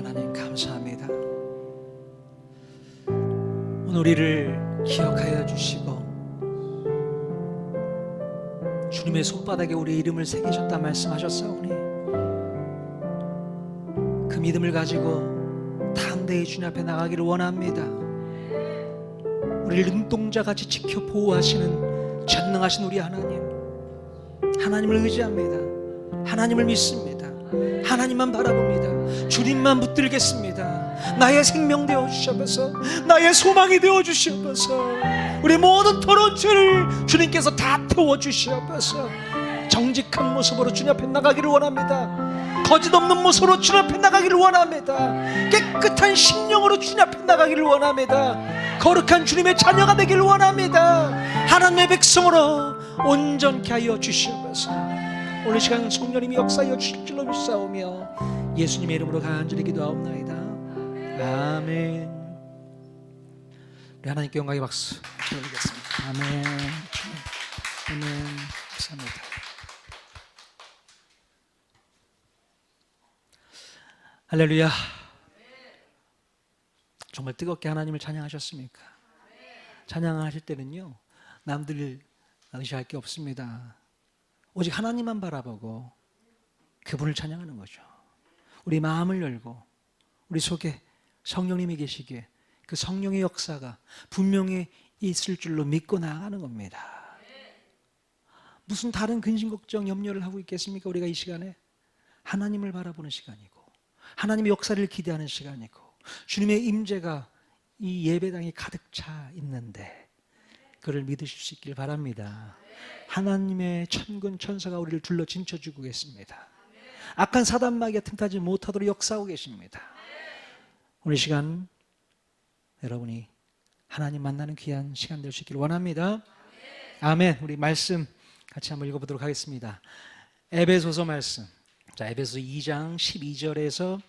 하나님 감사합니다. 오늘 우리를 기억하여 주시고 주님의 손바닥에 우리 이름을 새기셨다 말씀하셨사오니 그 믿음을 가지고 담대히 주님 앞에 나가기를 원합니다. 우리를 눈동자같이 지켜 보호하시는 전능하신 우리 하나님을 의지합니다. 하나님을 믿습니다. 하나님만 바라봅니다. 주님만 붙들겠습니다. 나의 생명 되어 주시옵소서. 나의 소망이 되어 주시옵소서. 우리 모든 토론줄을 주님께서 다 태워 주시옵소서. 정직한 모습으로 주님 앞에 나가기를 원합니다. 거짓 없는 모습으로 주님 앞에 나가기를 원합니다. 깨끗한 심령으로 주님 앞에 나가기를 원합니다. 거룩한 주님의 자녀가 되기를 원합니다. 하나님의 백성으로 온전케 하여 주시옵소서. 오늘 시간 성령님이 역사하여 주실 줄로 믿사오며 예수님의 이름으로 간절히 기도하옵나이다. 아멘. 우리 하나님께 영광의 박수 드리겠습니다. 아멘. 아멘. 감사합니다. 할렐루야. 정말 뜨겁게 하나님을 찬양하셨습니까? 찬양하실 때는요, 남들 의지할 게 없습니다. 오직 하나님만 바라보고 그분을 찬양하는 거죠. 우리 마음을 열고 우리 속에 성령님이 계시기에 그 성령의 역사가 분명히 있을 줄로 믿고 나아가는 겁니다. 무슨 다른 근심 걱정 염려를 하고 있겠습니까? 우리가 이 시간에 하나님을 바라보는 시간이고 하나님의 역사를 기대하는 시간이고 주님의 임재가 이 예배당에 가득 차 있는데 그를 믿으실 수 있길 바랍니다. 하나님의 천군 천사가 우리를 둘러 진쳐주고 계십니다. 악한 사단마귀가 틈타지 못하도록 역사하고 계십니다. 오늘 시간 여러분이 하나님 만나는 귀한 시간 될 수 있기를 원합니다. 아멘. 우리 말씀 같이 한번 읽어보도록 하겠습니다. 에베소서 말씀. 자, 에베소 2장 12절에서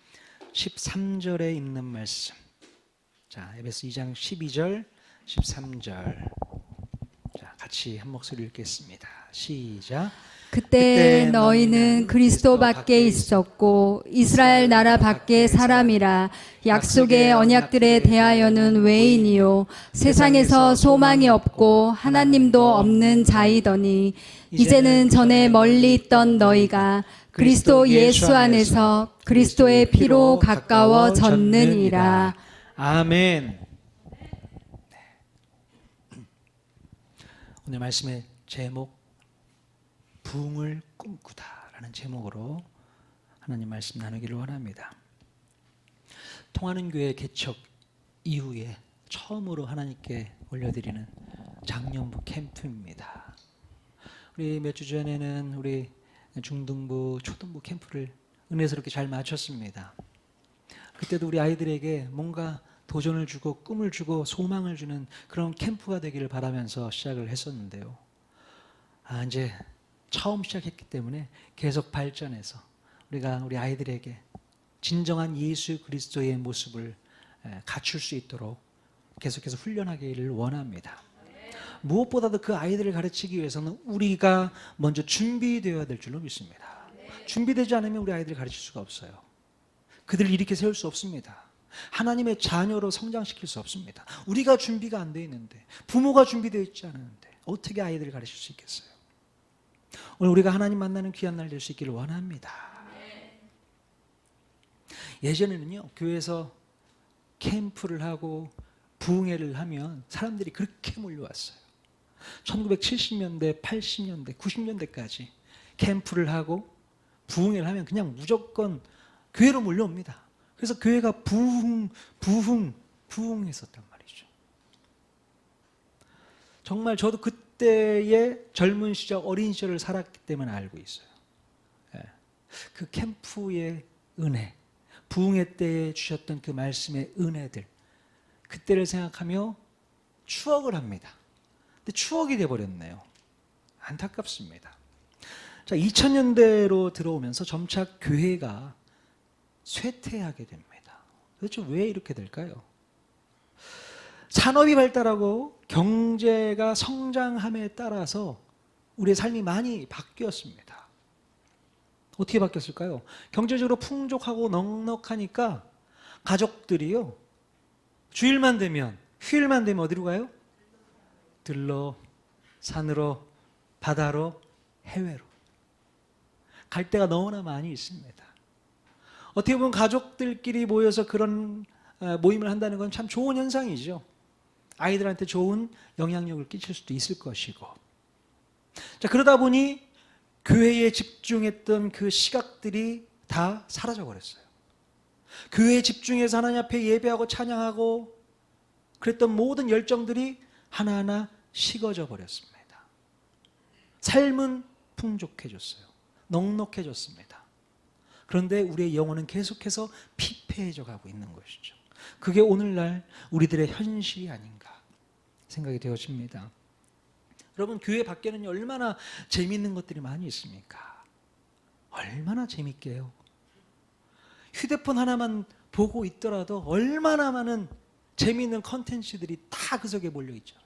13절에 있는 말씀. 자, 에베소 2장 12절 13절. 자, 같이 한 목소리 읽겠습니다. 시작. 그때 너희는 그리스도 밖에 있었고 이스라엘 나라 밖의 사람이라 약속의 언약들에 대하여는 외인이요 세상에서 소망이 없고 하나님도 없는 자이더니 이제는 전에 멀리 있던 너희가 그리스도 예수 안에서 그리스도의 피로 가까워졌느니라. 아멘. 오늘 말씀의 제목 부흥을 꿈꾸다라는 제목으로 하나님 말씀 나누기를 원합니다. 통하는 교회 개척 이후에 처음으로 하나님께 올려드리는 장년부 캠프입니다. 우리 몇 주 전에는 우리 중등부, 초등부 캠프를 은혜스럽게 잘 마쳤습니다. 그때도 우리 아이들에게 뭔가 도전을 주고 꿈을 주고 소망을 주는 그런 캠프가 되기를 바라면서 시작을 했었는데요. 이제 처음 시작했기 때문에 계속 발전해서 우리가 우리 아이들에게 진정한 예수 그리스도의 모습을 갖출 수 있도록 계속해서 훈련하기를 원합니다. 무엇보다도 그 아이들을 가르치기 위해서는 우리가 먼저 준비되어야 될 줄로 믿습니다. 준비되지 않으면 우리 아이들을 가르칠 수가 없어요. 그들을 일으켜 세울 수 없습니다. 하나님의 자녀로 성장시킬 수 없습니다. 우리가 준비가 안 되어 있는데, 부모가 준비되어 있지 않은데 어떻게 아이들을 가르칠 수 있겠어요? 오늘 우리가 하나님 만나는 귀한 날 될 수 있기를 원합니다. 예전에는요, 교회에서 캠프를 하고 부흥회를 하면 사람들이 그렇게 몰려왔어요. 1970년대, 80년대, 90년대까지 캠프를 하고 부흥회를 하면 그냥 무조건 교회로 몰려옵니다. 그래서 교회가 부흥했었단 말이죠. 정말 저도 그때의 젊은 시절, 어린 시절을 살았기 때문에 알고 있어요. 그 캠프의 은혜, 부흥회 때에 주셨던 그 말씀의 은혜들, 그때를 생각하며 추억을 합니다. 근데 추억이 돼버렸네요. 안타깝습니다. 자, 2000년대로 들어오면서 점차 교회가 쇠퇴하게 됩니다. 도대체 왜 이렇게 될까요? 산업이 발달하고 경제가 성장함에 따라서 우리의 삶이 많이 바뀌었습니다. 어떻게 바뀌었을까요? 경제적으로 풍족하고 넉넉하니까 가족들이요, 주일만 되면, 휴일만 되면 어디로 가요? 들러, 산으로, 바다로, 해외로 갈 때가 너무나 많이 있습니다. 어떻게 보면 가족들끼리 모여서 그런 모임을 한다는 건 참 좋은 현상이죠. 아이들한테 좋은 영향력을 끼칠 수도 있을 것이고. 자, 그러다 보니 교회에 집중했던 그 시각들이 다 사라져 버렸어요. 교회에 집중해서 하나님 앞에 예배하고 찬양하고 그랬던 모든 열정들이 하나하나 식어져 버렸습니다. 삶은 풍족해졌어요. 넉넉해졌습니다. 그런데 우리의 영혼은 계속해서 피폐해져 가고 있는 것이죠. 그게 오늘날 우리들의 현실이 아닌가 생각이 되어집니다. 여러분, 교회 밖에는 얼마나 재미있는 것들이 많이 있습니까? 얼마나 재밌게요. 휴대폰 하나만 보고 있더라도 얼마나 많은 재미있는 컨텐츠들이 다 그 속에 몰려 있잖아요.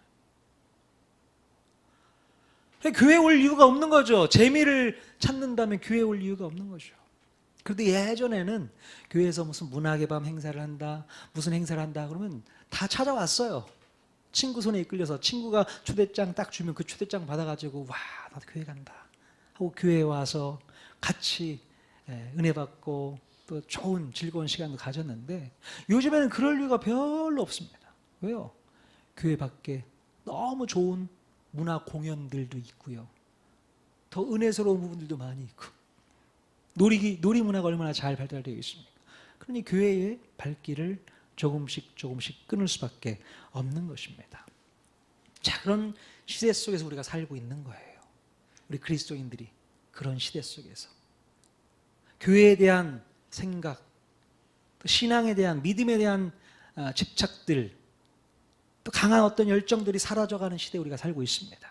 교회에 올 이유가 없는 거죠. 재미를 찾는다면 교회에 올 이유가 없는 거죠. 그런데 예전에는 교회에서 무슨 문학의 밤 행사를 한다, 무슨 행사를 한다 그러면 다 찾아왔어요. 친구 손에 이끌려서 친구가 초대장 딱 주면 그 초대장 받아가지고 와, 나도 교회 간다 하고 교회에 와서 같이 은혜 받고 또 좋은 즐거운 시간도 가졌는데, 요즘에는 그럴 이유가 별로 없습니다. 왜요? 교회 밖에 너무 좋은 문화 공연들도 있고요, 더 은혜스러운 부분들도 많이 있고, 놀이 문화가 얼마나 잘 발달되어 있습니까? 그러니 교회의 발길을 조금씩 끊을 수밖에 없는 것입니다. 자, 그런 시대 속에서 우리가 살고 있는 거예요. 우리 그리스도인들이 그런 시대 속에서 교회에 대한 생각, 또 신앙에 대한, 믿음에 대한 집착들, 또 강한 어떤 열정들이 사라져가는 시대에 우리가 살고 있습니다.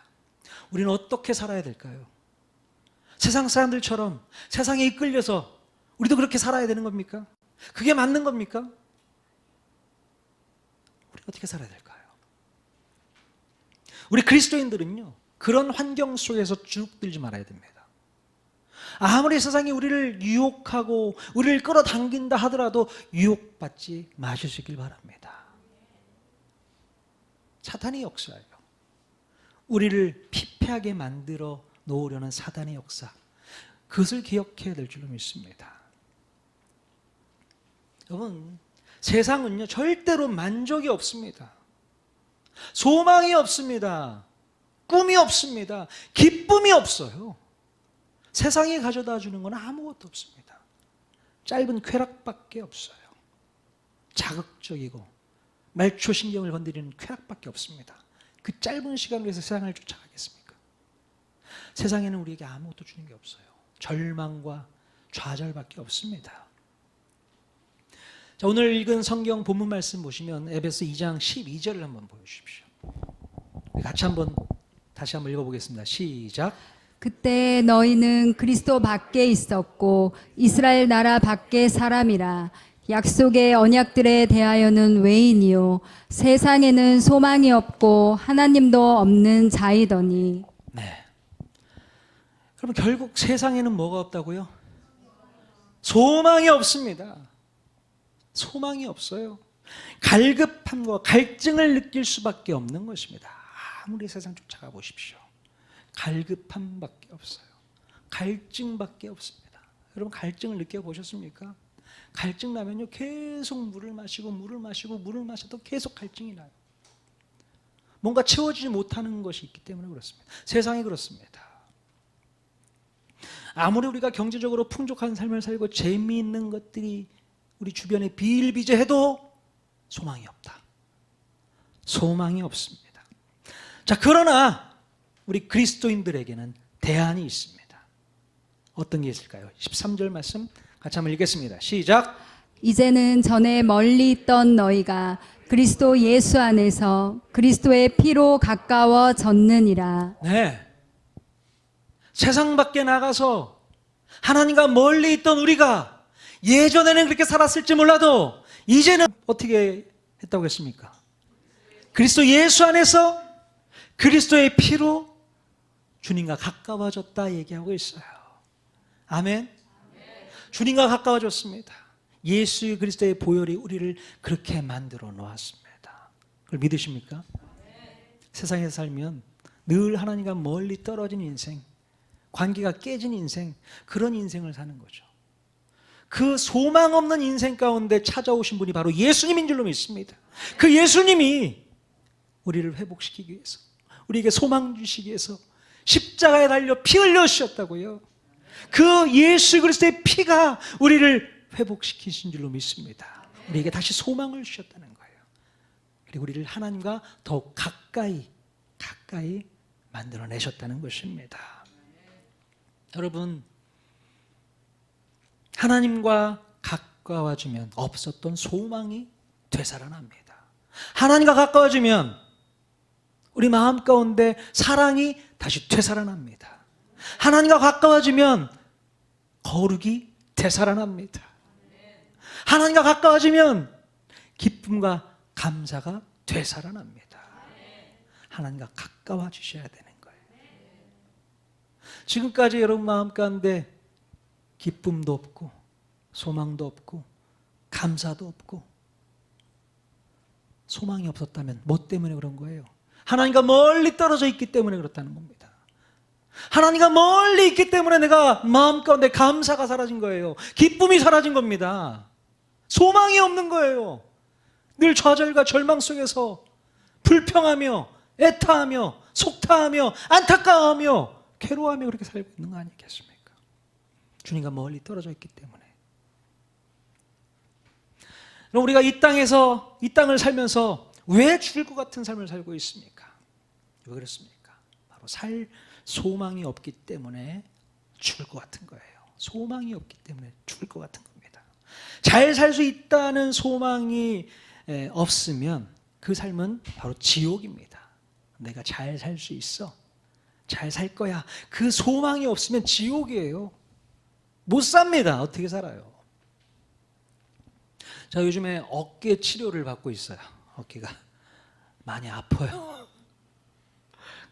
우리는 어떻게 살아야 될까요? 세상 사람들처럼 세상에 이끌려서 우리도 그렇게 살아야 되는 겁니까? 그게 맞는 겁니까? 우리 어떻게 살아야 될까요? 우리 그리스도인들은요, 그런 환경 속에서 주눅들지 말아야 됩니다. 아무리 세상이 우리를 유혹하고 우리를 끌어당긴다 하더라도 유혹받지 마시길 바랍니다. 사탄의 역사예요. 우리를 피폐하게 만들어 놓으려는 사단의 역사, 그것을 기억해야 될 줄로 믿습니다. 여러분, 세상은요 절대로 만족이 없습니다. 소망이 없습니다. 꿈이 없습니다. 기쁨이 없어요. 세상이 가져다 주는 건 아무것도 없습니다. 짧은 쾌락밖에 없어요. 자극적이고 말초신경을 건드리는 쾌락밖에 없습니다. 그 짧은 시간을 위해서 세상을 쫓아가겠습니까? 세상에는 우리에게 아무것도 주는 게 없어요. 절망과 좌절밖에 없습니다. 자, 오늘 읽은 성경 본문 말씀 보시면 에베소 2장 12절을 한번 보여주십시오. 같이 다시 한번 읽어보겠습니다. 시작. 그때 너희는 그리스도 밖에 있었고 이스라엘 나라 밖의 사람이라. 약속의 언약들에 대하여는 외인이요 세상에는 소망이 없고 하나님도 없는 자이더니. 네. 그럼 결국 세상에는 뭐가 없다고요? 소망이 없습니다. 소망이 없어요. 갈급함과 갈증을 느낄 수밖에 없는 것입니다. 아무리 세상 쫓아가 보십시오. 갈급함밖에 없어요. 갈증밖에 없습니다. 여러분, 갈증을 느껴보셨습니까? 갈증 나면요 계속 물을 마셔도 계속 갈증이 나요. 뭔가 채워지지 못하는 것이 있기 때문에 그렇습니다. 세상이 그렇습니다. 아무리 우리가 경제적으로 풍족한 삶을 살고 재미있는 것들이 우리 주변에 비일비재해도 소망이 없다. 소망이 없습니다. 자, 그러나 우리 그리스도인들에게는 대안이 있습니다. 어떤 게 있을까요? 13절 말씀 같이 한번 읽겠습니다. 시작. 이제는 전에 멀리 있던 너희가 그리스도 예수 안에서 그리스도의 피로 가까워졌느니라. 네. 세상 밖에 나가서 하나님과 멀리 있던 우리가 예전에는 그렇게 살았을지 몰라도 이제는 어떻게 했다고 했습니까? 그리스도 예수 안에서 그리스도의 피로 주님과 가까워졌다 얘기하고 있어요. 아멘. 주님과 가까워졌습니다. 예수 그리스도의 보혈이 우리를 그렇게 만들어 놓았습니다. 그걸 믿으십니까? 세상에 살면 늘 하나님과 멀리 떨어진 인생, 관계가 깨진 인생, 그런 인생을 사는 거죠. 그 소망 없는 인생 가운데 찾아오신 분이 바로 예수님인 줄로 믿습니다. 그 예수님이 우리를 회복시키기 위해서, 우리에게 소망 주시기 위해서 십자가에 달려 피 흘려 주셨다고요. 그 예수 그리스도의 피가 우리를 회복시키신 줄로 믿습니다. 우리에게 다시 소망을 주셨다는 거예요. 그리고 우리를 하나님과 더욱 가까이 만들어내셨다는 것입니다. 여러분, 하나님과 가까워지면 없었던 소망이 되살아납니다. 하나님과 가까워지면 우리 마음 가운데 사랑이 다시 되살아납니다. 하나님과 가까워지면 거룩이 되살아납니다. 하나님과 가까워지면 기쁨과 감사가 되살아납니다. 하나님과 가까워지셔야 되는 거예요. 지금까지 여러분 마음 가운데 기쁨도 없고 소망도 없고 감사도 없고 소망이 없었다면 뭐 때문에 그런 거예요? 하나님과 멀리 떨어져 있기 때문에 그렇다는 겁니다. 하나님과 멀리 있기 때문에 내가 마음 가운데 감사가 사라진 거예요. 기쁨이 사라진 겁니다. 소망이 없는 거예요. 늘 좌절과 절망 속에서 불평하며 애타하며 속타하며 안타까워하며 괴로워하며 그렇게 살고 있는 거 아니겠습니까? 주님과 멀리 떨어져 있기 때문에. 그럼 우리가 이 땅을 살면서 왜 죽을 것 같은 삶을 살고 있습니까? 왜 그렇습니까? 바로 살 소망이 없기 때문에 죽을 것 같은 거예요. 소망이 없기 때문에 죽을 것 같은 겁니다. 잘 살 수 있다는 소망이 없으면 그 삶은 바로 지옥입니다. 내가 잘 살 수 있어, 잘 살 거야, 그 소망이 없으면 지옥이에요. 못 삽니다. 어떻게 살아요? 자, 요즘에 어깨 치료를 받고 있어요. 어깨가 많이 아파요.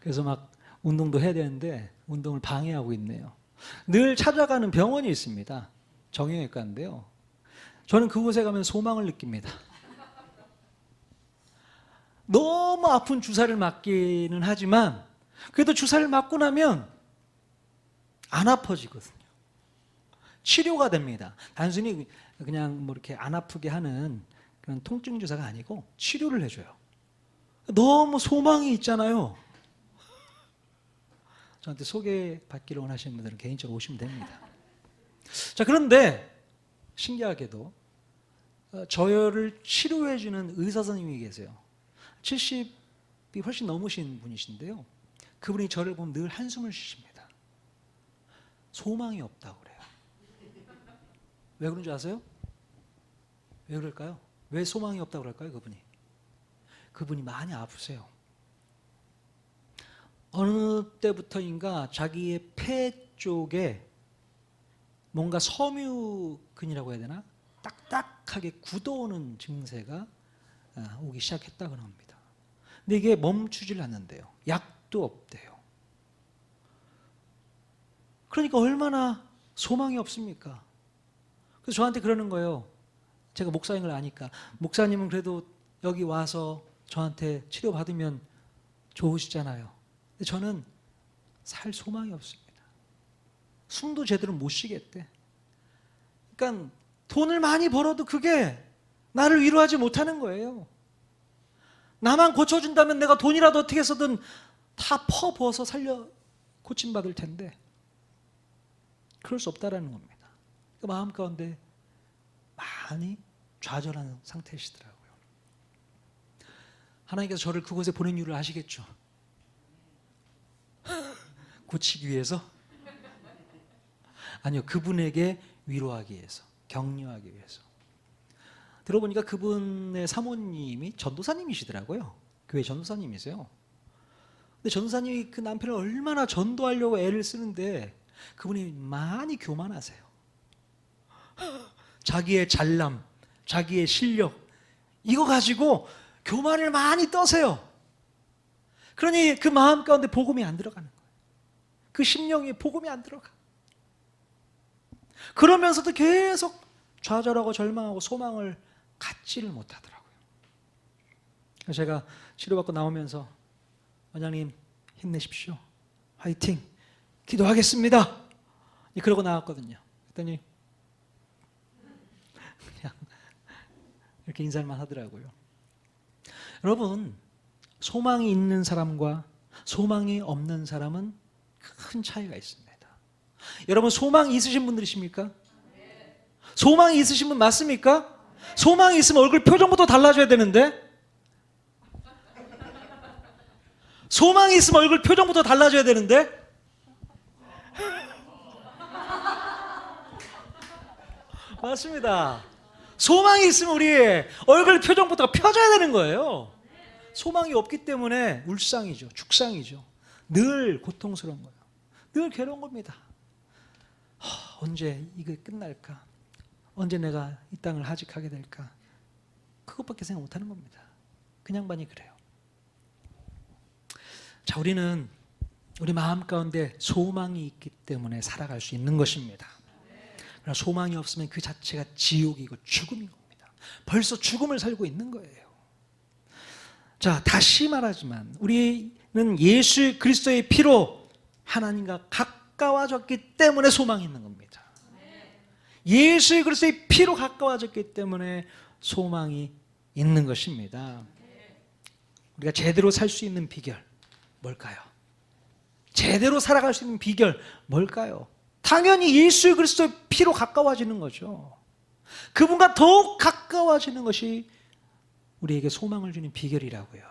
그래서 막 운동도 해야 되는데 운동을 방해하고 있네요. 늘 찾아가는 병원이 있습니다. 정형외과인데요. 저는 그곳에 가면 소망을 느낍니다. 너무 아픈 주사를 맞기는 하지만 그래도 주사를 맞고 나면 안 아파지거든요. 치료가 됩니다. 단순히 그냥 뭐 이렇게 안 아프게 하는 그런 통증 주사가 아니고 치료를 해줘요. 너무 소망이 있잖아요. 저한테 소개받기를 원하시는 분들은 개인적으로 오시면 됩니다. 자, 그런데 신기하게도 저를 치료해주는 의사 선생님이 계세요. 70이 훨씬 넘으신 분이신데요. 그분이 저를 보면 늘 한숨을 쉬십니다. 소망이 없다고 그래요. 왜 그런 줄 아세요? 왜 그럴까요? 왜 소망이 없다고 그럴까요? 그분이 많이 아프세요. 어느 때부터인가 자기의 폐 쪽에 뭔가 섬유근이라고 해야 되나? 딱딱하게 굳어오는 증세가 오기 시작했다고 합니다. 근데 이게 멈추질 않는데요. 약도 없대요. 그러니까 얼마나 소망이 없습니까? 그래서 저한테 그러는 거예요. 제가 목사인 걸 아니까. 목사님은 그래도 여기 와서 저한테 치료받으면 좋으시잖아요. 근데 저는 살 소망이 없습니다. 숨도 제대로 못 쉬겠대. 그러니까 돈을 많이 벌어도 그게 나를 위로하지 못하는 거예요. 나만 고쳐준다면 내가 돈이라도 어떻게 해서든 다 퍼부어서 살려 고침받을 텐데 그럴 수 없다라는 겁니다. 그 마음 가운데 많이 좌절하는 상태시더라고요. 하나님께서 저를 그곳에 보낸 이유를 아시겠죠? 고치기 위해서? 아니요, 그분에게 위로하기 위해서, 격려하기 위해서. 들어보니까 그분의 사모님이 전도사님이시더라고요. 교회 전도사님이세요. 근데 전도사님이 그 남편을 얼마나 전도하려고 애를 쓰는데 그분이 많이 교만하세요. 자기의 잘남, 자기의 실력 이거 가지고 교만을 많이 떠세요. 그러니 그 마음 가운데 복음이 안 들어가는 거예요. 그 심령에 복음이 안 들어가. 그러면서도 계속 좌절하고 절망하고 소망을 갖지를 못하더라고요. 그래서 제가 치료받고 나오면서 원장님 힘내십시오. 화이팅! 기도하겠습니다. 그러고 나왔거든요. 그랬더니 그냥 이렇게 인사만 하더라고요. 여러분, 소망이 있는 사람과 소망이 없는 사람은 큰 차이가 있습니다. 여러분, 소망이 있으신 분들이십니까? 소망이 있으신 분 맞습니까? 소망이 있으면 얼굴 표정부터 달라져야 되는데, 소망이 있으면 얼굴 표정부터 달라져야 되는데, 맞습니다. 소망이 있으면 우리 얼굴 표정부터 펴져야 되는 거예요. 소망이 없기 때문에 울상이죠. 죽상이죠. 늘 고통스러운 거예요. 늘 괴로운 겁니다. 언제 이게 끝날까? 언제 내가 이 땅을 하직하게 될까? 그것밖에 생각 못하는 겁니다. 그냥 반이 그래요. 자, 우리는 우리 마음 가운데 소망이 있기 때문에 살아갈 수 있는 것입니다. 그러나 소망이 없으면 그 자체가 지옥이고 죽음인 겁니다. 벌써 죽음을 살고 있는 거예요. 자, 다시 말하지만 우리는 예수 그리스도의 피로 하나님과 가까워졌기 때문에 소망이 있는 겁니다. 예수 그리스도의 피로 가까워졌기 때문에 소망이 있는 것입니다. 우리가 제대로 살 수 있는 비결 뭘까요? 제대로 살아갈 수 있는 비결 뭘까요? 당연히 예수 그리스도의 피로 가까워지는 거죠. 그분과 더욱 가까워지는 것이 우리에게 소망을 주는 비결이라고요.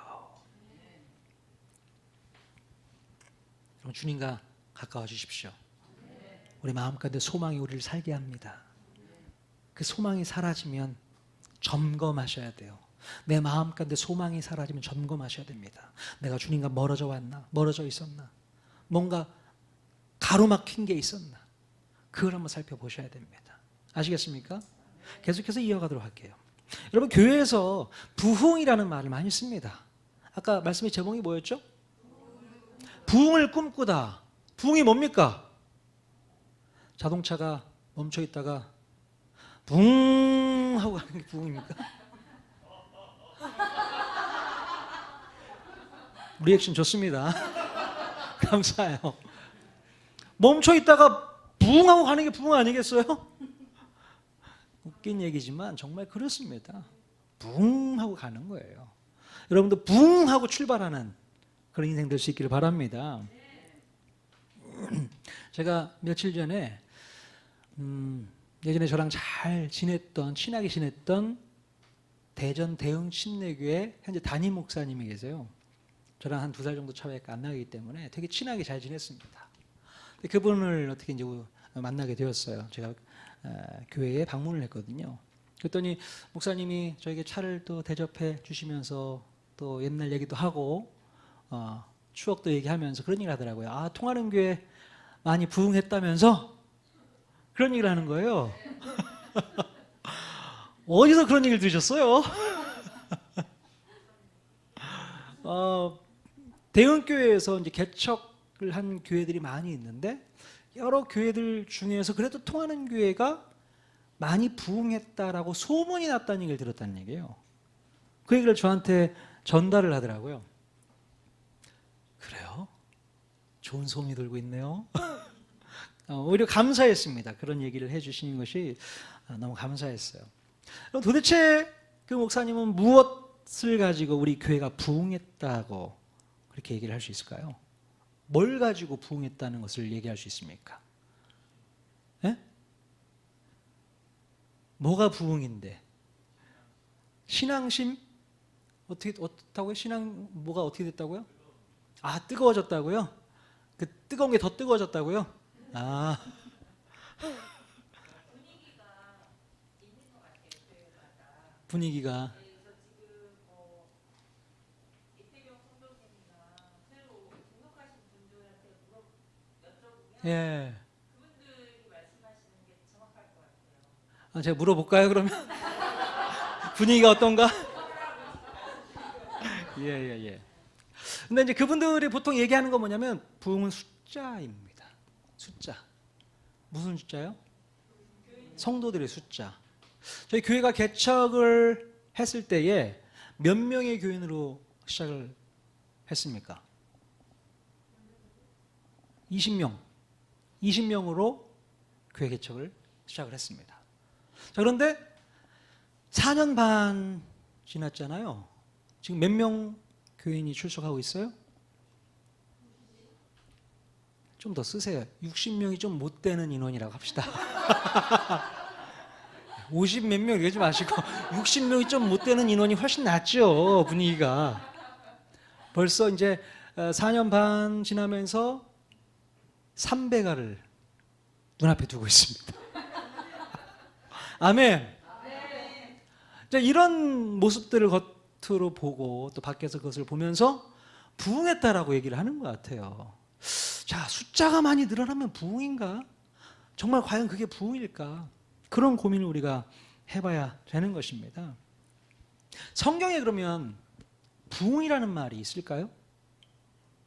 그럼 주님과 가까워 주십시오. 우리 마음 가운데 소망이 우리를 살게 합니다. 그 소망이 사라지면 점검하셔야 돼요. 내 마음 가운데 소망이 사라지면 점검하셔야 됩니다. 내가 주님과 멀어져 왔나? 멀어져 있었나? 뭔가 가로막힌 게 있었나? 그걸 한번 살펴보셔야 됩니다. 아시겠습니까? 계속해서 이어가도록 할게요. 여러분, 교회에서 부흥이라는 말을 많이 씁니다. 아까 말씀의 제목이 뭐였죠? 부흥을 꿈꾸다. 부흥이 뭡니까? 자동차가 멈춰 있다가 붕 하고 가는 게 부흥입니까? 리액션 좋습니다. 감사해요. 멈춰 있다가 붕 하고 가는 게 부흥 아니겠어요? 웃긴 얘기지만 정말 그렇습니다. 붕 하고 가는 거예요. 여러분도 붕 하고 출발하는 그런 인생 될 수 있기를 바랍니다. 제가 며칠 전에 예전에 저랑 잘 지냈던, 친하게 지냈던 대전 대흥 침례교회 현재 담임 목사님이 계세요. 저랑 한 2살 정도 차이가 안 나기 때문에 되게 친하게 잘 지냈습니다. 그분을 어떻게 이제 만나게 되었어요. 제가 교회에 방문을 했거든요. 그랬더니 목사님이 저에게 차를 또 대접해 주시면서 또 옛날 얘기도 하고 추억도 얘기하면서 그런 얘기를 하더라고요. 아, 통하는 교회 많이 부흥했다면서? 그런 얘기를 하는 거예요. 어디서 그런 얘기를 들으셨어요? 대흥교회에서 이제 개척을 한 교회들이 많이 있는데 여러 교회들 중에서 그래도 통하는 교회가 많이 부흥했다라고 소문이 났다는 얘기를 들었다는 얘기예요. 그 얘기를 저한테 전달을 하더라고요. 그래요? 좋은 소문이 돌고 있네요. 오히려 감사했습니다. 그런 얘기를 해주시는 것이 너무 감사했어요. 그럼 도대체 그 목사님은 무엇을 가지고 우리 교회가 부흥했다고 그렇게 얘기를 할 수 있을까요? 뭘 가지고 부흥했다는 것을 얘기할 수 있습니까? 예? 뭐가 부흥인데? 신앙심? 어떻다고요? 신앙 뭐가 어떻게 됐다고요? 아, 뜨거워졌다고요? 그 뜨거운 게 더 뜨거워졌다고요? 아. 분위기가. 예. 아, 제가 물어볼까요, 그러면? 분위기가 어떤가? 예. 근데 이제 그분들이 보통 얘기하는 건 뭐냐면 부흥은 숫자입니다. 숫자. 무슨 숫자요? 성도들의 숫자. 저희 교회가 개척을 했을 때에 몇 명의 교인으로 시작을 했습니까? 20명. 20명으로 교회 개척을 시작을 했습니다. 자, 그런데 4년 반 지났잖아요. 지금 몇 명 교인이 출석하고 있어요? 좀 더 쓰세요. 60명이 좀 못 되는 인원이라고 합시다. 50 몇 명 이러지 마시고 60명이 좀 못 되는 인원이 훨씬 낫죠, 분위기가. 벌써 이제 4년 반 지나면서 3배가를 눈앞에 두고 있습니다. 아멘. 자, 이런 모습들을 겉으로 보고 또 밖에서 그것을 보면서 부흥했다라고 얘기를 하는 것 같아요. 자, 숫자가 많이 늘어나면 부흥인가? 정말 과연 그게 부흥일까? 그런 고민을 우리가 해봐야 되는 것입니다. 성경에 그러면 부흥이라는 말이 있을까요?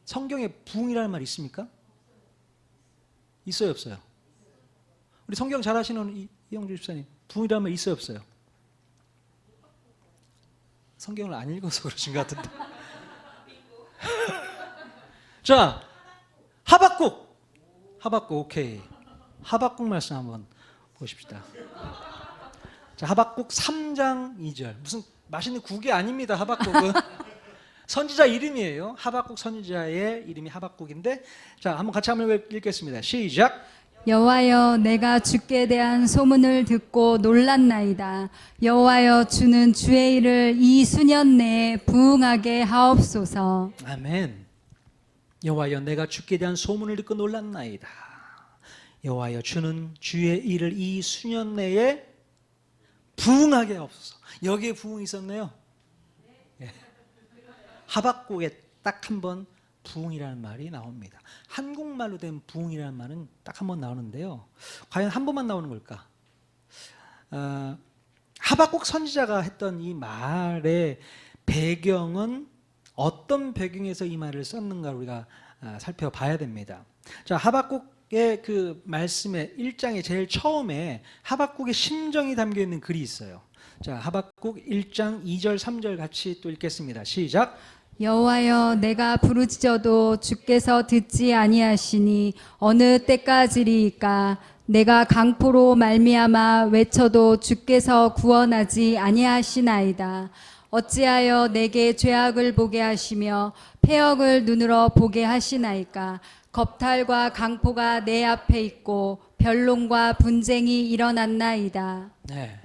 성경에 부흥이라는 말이 있습니까? 있어요, 없어요? 우리 성경 잘 아시는 이영주 집사님, 부흥이라는 말 있어요, 없어요? 성경을 안 읽어서 그러신 것 같은데. 자, 하박국, 오케이. 하박국 말씀 한번 보십시다. 자, 하박국 3장 2절. 무슨 맛있는 국이 아닙니다, 하박국은. 선지자 이름이에요. 하박국 선지자의 이름이 하박국인데, 자, 한번 같이 한번 읽겠습니다. 시작. 여호와여, 내가 주께 대한 소문을 듣고 놀랐나이다. 여호와여, 주는 주의 일을 이 수년 내에 부응하게 하옵소서. 아멘. 여호와여, 내가 주께 대한 소문을 듣고 놀랐나이다. 여호와여, 주는 주의 일을 이 수년 내에 부응하게 하옵소서. 여기에 부응이 있었네요. 예. 하박국에 딱 한 번 부응이라는 말이 나옵니다. 한국말로 된 부응이라는 말은 딱 한 번 나오는데요. 과연 한 번만 나오는 걸까? 하박국 선지자가 했던 이 말의 배경은 어떤 배경에서 이 말을 썼는가 우리가 살펴봐야 됩니다. 자, 하박국의 그 말씀의 1장의 제일 처음에 하박국의 심정이 담겨 있는 글이 있어요. 자, 하박국 1장 2절 3절 같이 또 읽겠습니다. 시작. 여호와여, 내가 부르짖어도 주께서 듣지 아니하시니 어느 때까지리이까? 내가 강포로 말미암아 외쳐도 주께서 구원하지 아니하시나이다. 어찌하여 내게 죄악을 보게 하시며 패역을 눈으로 보게 하시나이까? 겁탈과 강포가 내 앞에 있고 변론과 분쟁이 일어났나이다. 네.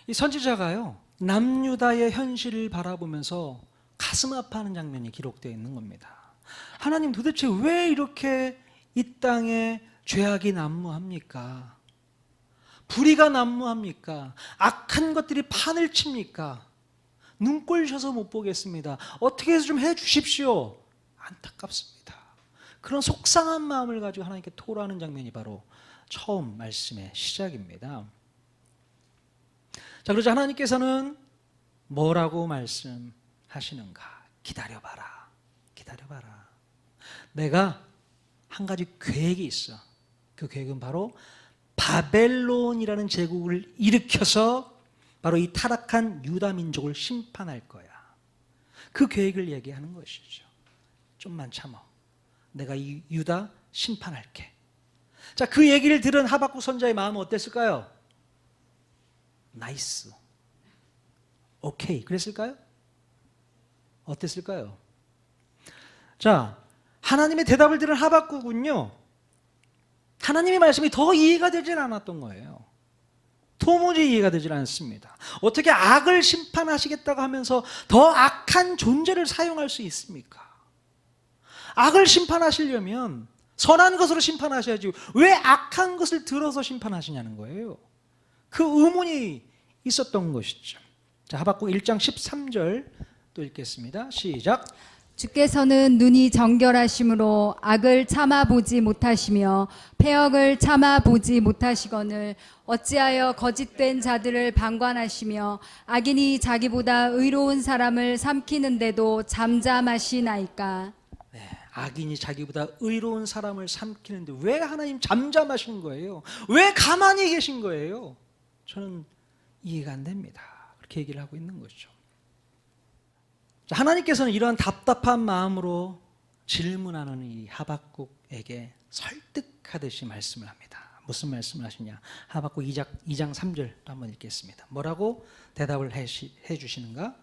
이 선지자가요, 남유다의 현실을 바라보면서 가슴 아파하는 장면이 기록되어 있는 겁니다. 하나님, 도대체 왜 이렇게 이 땅에 죄악이 난무합니까? 불의가 난무합니까? 악한 것들이 판을 칩니까? 눈꼴 셔서 못 보겠습니다. 어떻게 해서 좀 해주십시오. 안타깝습니다. 그런 속상한 마음을 가지고 하나님께 토로하는 장면이 바로 처음 말씀의 시작입니다. 자, 그러자 하나님께서는 뭐라고 말씀하시는가? 기다려봐라. 기다려봐라. 내가 한 가지 계획이 있어. 그 계획은 바로 바벨론이라는 제국을 일으켜서 바로 이 타락한 유다 민족을 심판할 거야. 그 계획을 얘기하는 것이죠. 좀만 참아. 내가 이 유다 심판할게. 자, 그 얘기를 들은 하박국 선지자의 마음은 어땠을까요? 나이스. 오케이. 그랬을까요? 어땠을까요? 자, 하나님의 대답을 들은 하박국은요, 하나님의 말씀이 더 이해가 되질 않았던 거예요. 도무지 이해가 되질 않습니다. 어떻게 악을 심판하시겠다고 하면서 더 악한 존재를 사용할 수 있습니까? 악을 심판하시려면 선한 것으로 심판하셔야지 왜 악한 것을 들어서 심판하시냐는 거예요. 그 의문이 있었던 것이죠. 자, 하박국 1장 13절 또 읽겠습니다. 시작. 주께서는 눈이 정결하심으로 악을 참아보지 못하시며 패역을 참아보지 못하시거늘 어찌하여 거짓된 자들을 방관하시며 악인이 자기보다 의로운 사람을 삼키는데도 잠잠하시나이까? 네, 악인이 자기보다 의로운 사람을 삼키는데 왜 하나님 잠잠하신 거예요? 왜 가만히 계신 거예요? 저는 이해가 안 됩니다. 그렇게 얘기를 하고 있는 거죠. 자, 하나님께서는 이러한 답답한 마음으로 질문하는 이 하박국에게 설득하듯이 말씀을 합니다. 무슨 말씀을 하시냐? 하박국 2장 3절 한번 읽겠습니다. 뭐라고 대답을 해 주시는가?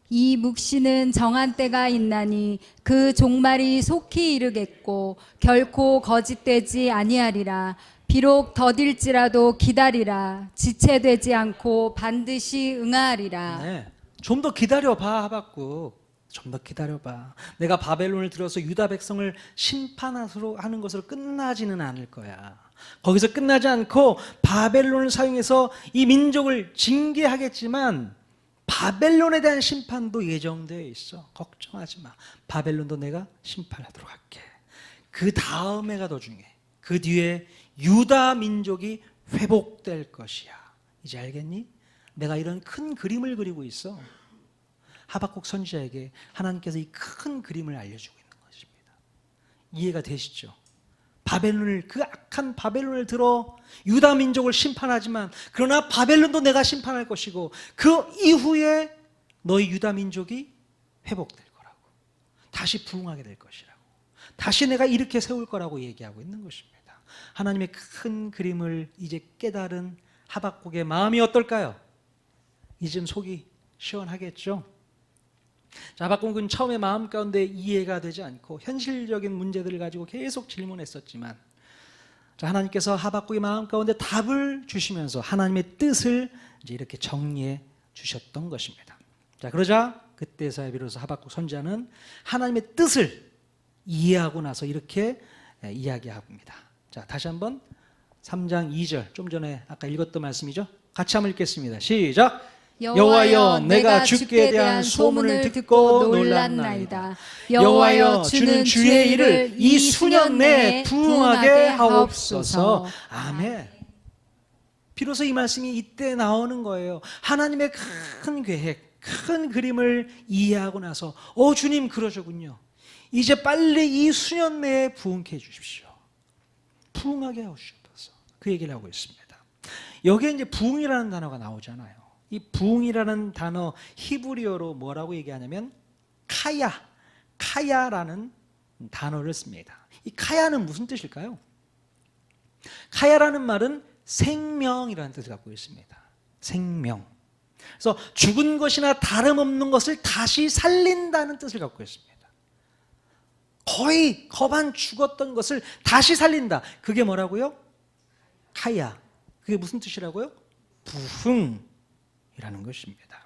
이 묵시는 정한 때가 있나니 그 종말이 속히 이르겠고 결코 거짓되지 아니하리라. 비록 더딜지라도 기다리라. 지체되지 않고 반드시 응하리라. 네. 좀 더 기다려봐, 하박국. 좀 더 기다려봐. 내가 바벨론을 들어서 유다 백성을 심판하는 것으로 끝나지는 않을 거야. 거기서 끝나지 않고 바벨론을 사용해서 이 민족을 징계하겠지만 바벨론에 대한 심판도 예정되어 있어. 걱정하지 마. 바벨론도 내가 심판하도록 할게. 그 다음에가 더 중요해. 그 뒤에 유다 민족이 회복될 것이야. 이제 알겠니? 내가 이런 큰 그림을 그리고 있어. 하박국 선지자에게 하나님께서 이 큰 그림을 알려주고 있는 것입니다. 이해가 되시죠? 바벨론을, 그 악한 바벨론을 들어 유다 민족을 심판하지만 그러나 바벨론도 내가 심판할 것이고 그 이후에 너희 유다 민족이 회복될 거라고, 다시 부흥하게 될 것이라고, 다시 내가 이렇게 세울 거라고 얘기하고 있는 것입니다. 하나님의 큰 그림을 이제 깨달은 하박국의 마음이 어떨까요? 이젠 속이 시원하겠죠? 자, 하박국은 처음에 마음 가운데 이해가 되지 않고 현실적인 문제들을 가지고 계속 질문했었지만, 자, 하나님께서 하박국의 마음 가운데 답을 주시면서 하나님의 뜻을 이제 이렇게 정리해 주셨던 것입니다. 자, 그러자 그때서야 비로소 하박국 선지자는 하나님의 뜻을 이해하고 나서 이렇게 이야기합니다. 자, 다시 한번 3장 2절, 좀 전에 아까 읽었던 말씀이죠? 같이 한번 읽겠습니다. 시작. 여호와여, 내가 주께 대한 소문을 듣고 놀랐나이다. 여호와여, 주는 주의 일을 이 수년 내에 부응하게 하옵소서. 아멘. 비로소 이 말씀이 이때 나오는 거예요. 하나님의 큰 계획, 큰 그림을 이해하고 나서 주님 그러시군요. 이제 빨리 이 수년 내에 부응케 해주십시오. 부응하게 하옵소서. 그 얘기를 하고 있습니다. 여기에 이제 부응이라는 단어가 나오잖아요. 이 부응이라는 단어 히브리어로 뭐라고 얘기하냐면 카야라는 단어를 씁니다. 이 카야는 무슨 뜻일까요? 카야라는 말은 생명이라는 뜻을 갖고 있습니다. 생명. 그래서 죽은 것이나 다름없는 것을 다시 살린다는 뜻을 갖고 있습니다. 거의 거반 죽었던 것을 다시 살린다. 그게 뭐라고요? 카야. 그게 무슨 뜻이라고요? 부흥이라는 것입니다.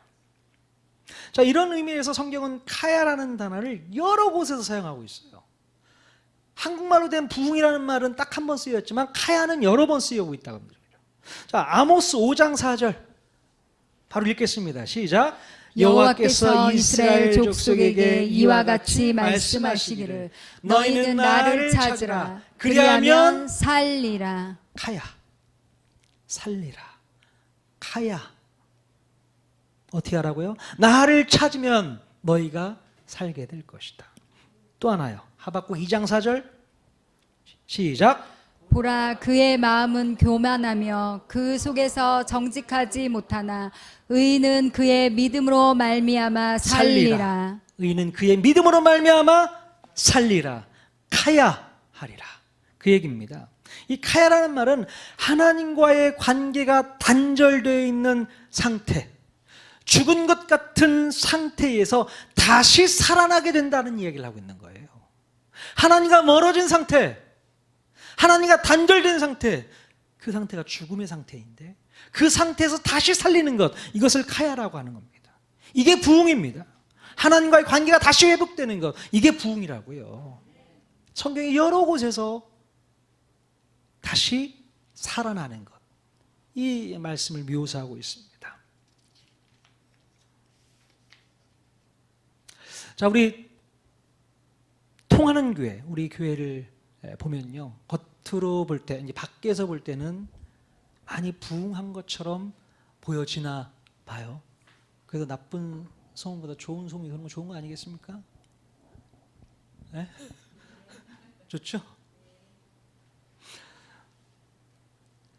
자, 이런 의미에서 성경은 카야라는 단어를 여러 곳에서 사용하고 있어요. 한국말로 된 부흥이라는 말은 딱 한 번 쓰였지만 카야는 여러 번 쓰여오고 있다고 합니다. 자, 아모스 5장 4절 바로 읽겠습니다. 시작. 여호와께서 이스라엘 족속에게 이와 같이 말씀하시기를 너희는 나를 찾으라. 그리하면 살리라. 카야, 살리라. 카야. 어떻게 하라고요? 나를 찾으면 너희가 살게 될 것이다. 또 하나요. 하박국 2장 4절 시작. 보라, 그의 마음은 교만하며 그 속에서 정직하지 못하나 의인은 그의 믿음으로 말미암아 살리라. 의인은 그의 믿음으로 말미암아 살리라. 카야 하리라. 그 얘기입니다. 이 카야라는 말은 하나님과의 관계가 단절되어 있는 상태, 죽은 것 같은 상태에서 다시 살아나게 된다는 이야기를 하고 있는 거예요. 하나님과 멀어진 상태, 하나님과 단절된 상태, 그 상태가 죽음의 상태인데 그 상태에서 다시 살리는 것, 이것을 카야라고 하는 겁니다. 이게 부흥입니다. 하나님과의 관계가 다시 회복되는 것, 이게 부흥이라고요. 성경이 여러 곳에서 다시 살아나는 것, 이 말씀을 묘사하고 있습니다. 자, 우리 통하는 교회, 우리 교회를 보면요, 겉으로 볼 때, 이제 밖에서 볼 때는 많이 부흥한 것처럼 보여지나 봐요. 그래도 나쁜 소문보다 좋은 소문이 그런 거 좋은 거 아니겠습니까? 네? 좋죠?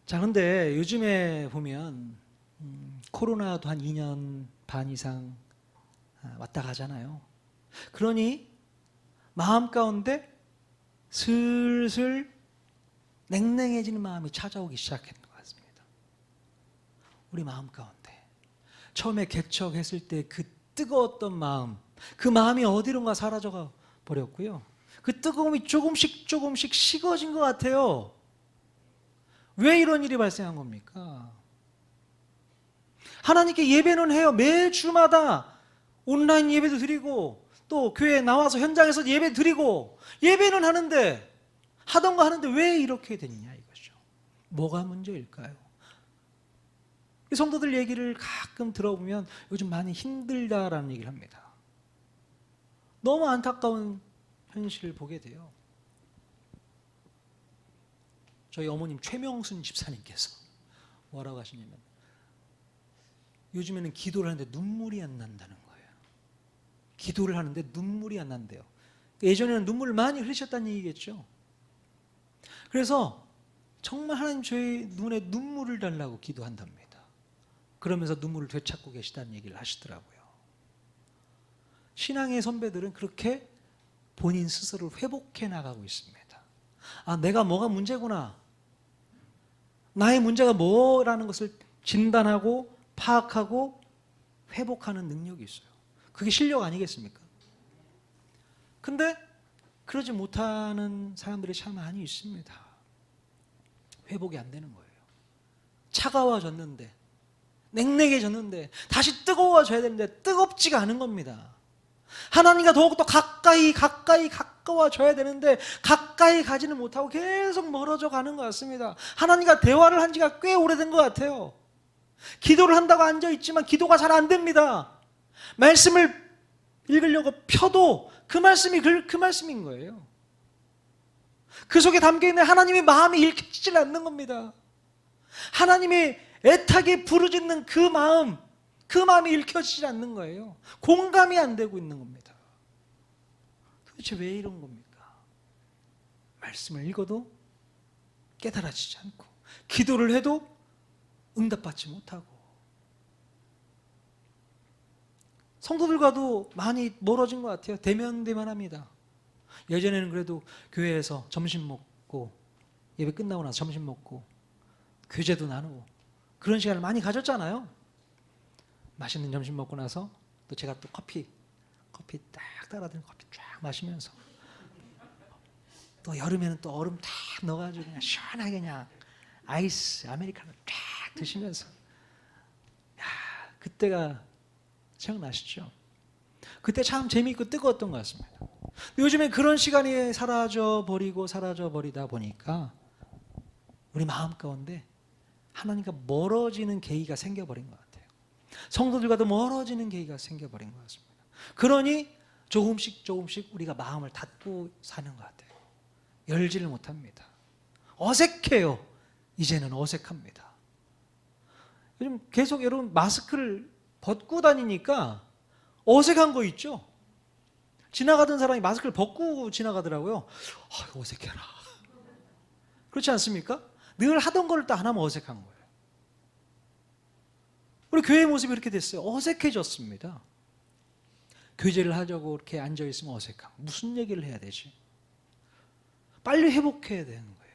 자, 근데 요즘에 보면 코로나도 한 2년 반 이상 왔다 가잖아요. 그러니 마음 가운데 슬슬 냉랭해지는 마음이 찾아오기 시작했던 것 같습니다. 우리 마음 가운데 처음에 개척했을 때 그 뜨거웠던 마음, 그 마음이 어디론가 사라져 버렸고요. 그 뜨거움이 조금씩 식어진 것 같아요. 왜 이런 일이 발생한 겁니까? 하나님께 예배는 해요. 매 주마다 온라인 예배도 드리고 또 교회에 나와서 현장에서 예배 드리고 예배는 하는데 하던 거 하는데 왜 이렇게 됐냐 이거죠. 뭐가 문제일까요? 성도들 얘기를 가끔 들어보면 요즘 많이 힘들다라는 얘기를 합니다. 너무 안타까운 현실을 보게 돼요. 저희 어머님 최명순 집사님께서 뭐라고 하시냐면 요즘에는 기도를 하는데 눈물이 안 난다는 거예요. 기도를 하는데 눈물이 안 난대요. 예전에는 눈물을 많이 흘리셨다는 얘기겠죠. 그래서 정말 하나님 저희 눈에 눈물을 달라고 기도한답니다. 그러면서 눈물을 되찾고 계시다는 얘기를 하시더라고요. 신앙의 선배들은 그렇게 본인 스스로를 회복해 나가고 있습니다. 아, 내가 뭐가 문제구나. 나의 문제가 뭐라는 것을 진단하고 파악하고 회복하는 능력이 있어요. 그게 실력 아니겠습니까? 근데 그러지 못하는 사람들이 참 많이 있습니다. 회복이 안 되는 거예요. 차가워졌는데, 냉랭해졌는데 다시 뜨거워져야 되는데 뜨겁지가 않은 겁니다. 하나님과 더욱더 가까워져야 되는데 가까이 가지는 못하고 계속 멀어져 가는 것 같습니다. 하나님과 대화를 한 지가 꽤 오래된 것 같아요. 기도를 한다고 앉아있지만 기도가 잘 안 됩니다. 말씀을 읽으려고 펴도 그 말씀이 그 말씀인 거예요. 그 속에 담겨있는 하나님의 마음이 읽히질 않는 겁니다. 하나님의 애타게 부르짖는 그 마음이 읽혀지지 않는 거예요. 공감이 안 되고 있는 겁니다. 도대체 왜 이런 겁니까? 말씀을 읽어도 깨달아지지 않고 기도를 해도 응답받지 못하고 성도들과도 많이 멀어진 것 같아요. 대면합니다. 예전에는 그래도 교회에서 점심 먹고 예배 끝나고 나서 점심 먹고 교제도 나누고 그런 시간을 많이 가졌잖아요. 맛있는 점심 먹고 나서 또 제가 또 커피 딱 따라드는 커피 쫙 마시면서 또 여름에는 또 얼음 딱 넣어가지고 그냥 시원하게 그냥 아이스 아메리카노 쫙 드시면서 그때가 생각나시죠? 그때 참 재미있고 뜨거웠던 것 같습니다. 요즘에 그런 시간이 사라져 버리다 보니까 우리 마음 가운데 하나님과 멀어지는 계기가 생겨버린 것 같아요. 성도들과도 멀어지는 계기가 생겨버린 것 같습니다. 그러니 조금씩 우리가 마음을 닫고 사는 것 같아요. 열지를 못합니다. 어색해요. 이제는 어색합니다. 요즘 계속 여러분 마스크를 벗고 다니니까 어색한 거 있죠? 지나가던 사람이 마스크를 벗고 지나가더라고요. 어색해라. 그렇지 않습니까? 늘 하던 걸 또 안 하면 어색한 거예요. 우리 교회의 모습이 이렇게 됐어요. 어색해졌습니다. 교제를 하자고 이렇게 앉아있으면 어색하고 무슨 얘기를 해야 되지? 빨리 회복해야 되는 거예요.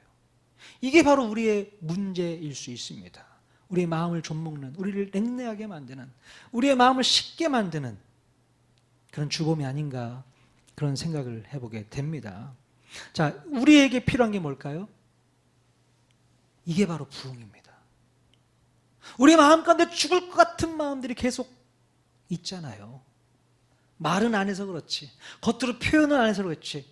이게 바로 우리의 문제일 수 있습니다. 우리의 마음을 좀먹는, 우리를 냉랭하게 만드는, 우리의 마음을 식게 만드는 그런 주범이 아닌가 그런 생각을 해보게 됩니다. 자, 우리에게 필요한 게 뭘까요? 이게 바로 부흥입니다. 우리 마음 가운데 죽을 것 같은 마음들이 계속 있잖아요. 말은 안 해서 그렇지, 겉으로 표현은 안 해서 그렇지,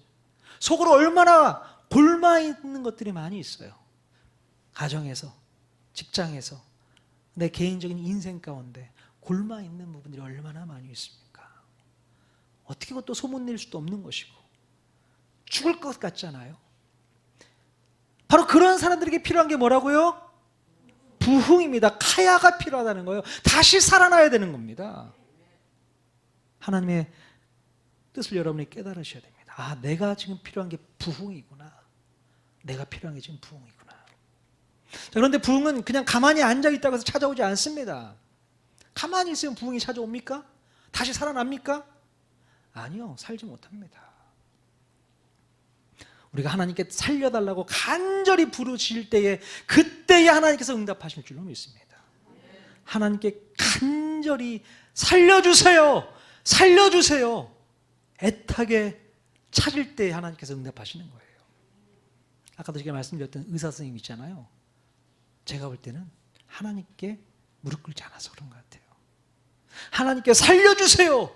속으로 얼마나 골마 있는 것들이 많이 있어요. 가정에서, 직장에서, 내 개인적인 인생 가운데 골마 있는 부분들이 얼마나 많이 있습니까? 어떻게 그것도 소문낼 수도 없는 것이고 죽을 것 같잖아요. 바로 그런 사람들에게 필요한 게 뭐라고요? 부흥입니다. 카야가 필요하다는 거예요. 다시 살아나야 되는 겁니다. 하나님의 뜻을 여러분이 깨달으셔야 됩니다. 아, 내가 지금 필요한 게 부흥이구나. 내가 필요한 게 지금 부흥이구나. 자, 그런데 부흥은 그냥 가만히 앉아있다고 해서 찾아오지 않습니다. 가만히 있으면 부흥이 찾아옵니까? 다시 살아납니까? 아니요, 살지 못합니다. 우리가 하나님께 살려달라고 간절히 부르실 때에 그때에 하나님께서 응답하실 줄로 믿습니다. 하나님께 간절히 살려주세요, 살려주세요 애타게 찾을 때 하나님께서 응답하시는 거예요. 아까도 제가 말씀드렸던 의사 선생님 있잖아요. 제가 볼 때는 하나님께 무릎 꿇지 않아서 그런 것 같아요. 하나님께 살려주세요,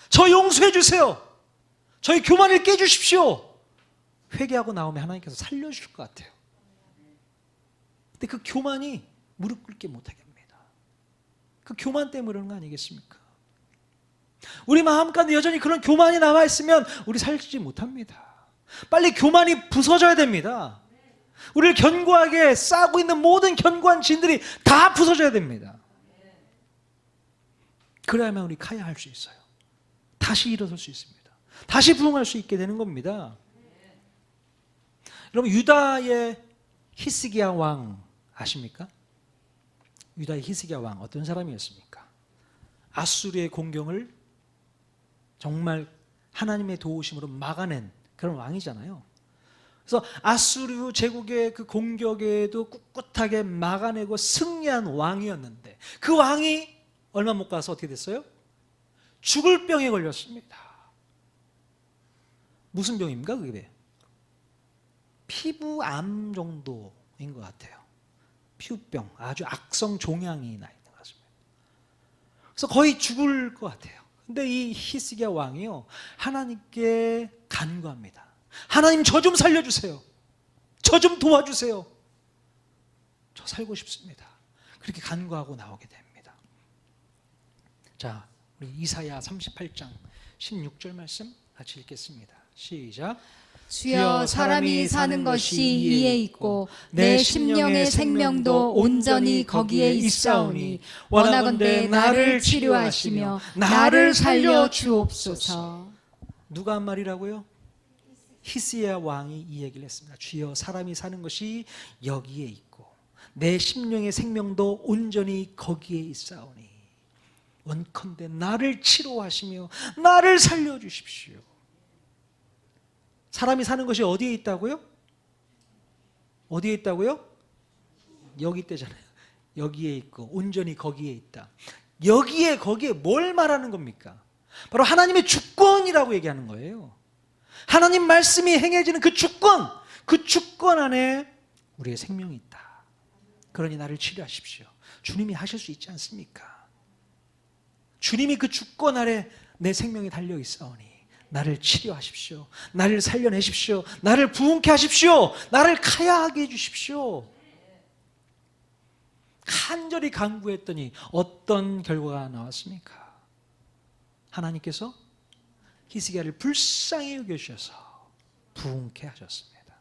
저 용서해 주세요, 저희 교만을 깨주십시오 회개하고 나오면 하나님께서 살려주실 것 같아요. 근데 그 교만이 무릎 꿇게 못하게 합니다. 그 교만 때문에 그러는 거 아니겠습니까? 우리 마음 가운데 여전히 그런 교만이 남아있으면 우리 살지 못합니다. 빨리 교만이 부서져야 됩니다. 우리를 견고하게 싸고 있는 모든 견고한 진들이 다 부서져야 됩니다. 그래야만 우리 카야할 수 있어요. 다시 일어설 수 있습니다. 다시 부흥할 수 있게 되는 겁니다. 여러분, 유다의 히스기야 왕 아십니까? 유다의 히스기야 왕 어떤 사람이었습니까? 아수르의 공격을 정말 하나님의 도우심으로 막아낸 그런 왕이잖아요. 그래서 아수르 제국의 그 공격에도 꿋꿋하게 막아내고 승리한 왕이었는데 그 왕이 얼마 못 가서 어떻게 됐어요? 죽을 병에 걸렸습니다. 무슨 병입니까 그게? 피부암 정도인 것 같아요. 피부병, 아주 악성 종양이 나 있는 것 같습니다. 그래서 거의 죽을 것 같아요. 근데 이 히스기야 왕이요, 하나님께 간구합니다. 하나님, 저 좀 살려주세요. 저 좀 도와주세요. 저 살고 싶습니다. 그렇게 간구하고 나오게 됩니다. 자, 우리 이사야 38장 16절 말씀 같이 읽겠습니다. 시작. 주여, 사람이 사는 것이 이에 있고 내 심령의 생명도 온전히 거기에 있사오니 원하건대 나를 치료하시며 나를 살려 주옵소서. 누가 한 말이라고요? 히스기야 왕이 이 얘기를 했습니다. 주여, 사람이 사는 것이 여기에 있고 내 심령의 생명도 온전히 거기에 있사오니 원컨대 나를 치료하시며 나를 살려주십시오. 사람이 사는 것이 어디에 있다고요? 어디에 있다고요? 여기 있다잖아요. 여기에 있고 온전히 거기에 있다. 여기에 거기에 뭘 말하는 겁니까? 바로 하나님의 주권이라고 얘기하는 거예요. 하나님 말씀이 행해지는 그 주권 안에 우리의 생명이 있다. 그러니 나를 치료하십시오. 주님이 하실 수 있지 않습니까? 주님이 그 주권 아래 내 생명이 달려 있사오니 나를 치료하십시오. 나를 살려내십시오. 나를 부흥케 하십시오. 나를 카야하게 해주십시오. 간절히 간구했더니 어떤 결과가 나왔습니까? 하나님께서 히스기야를 불쌍히 여겨주셔서 부흥케 하셨습니다.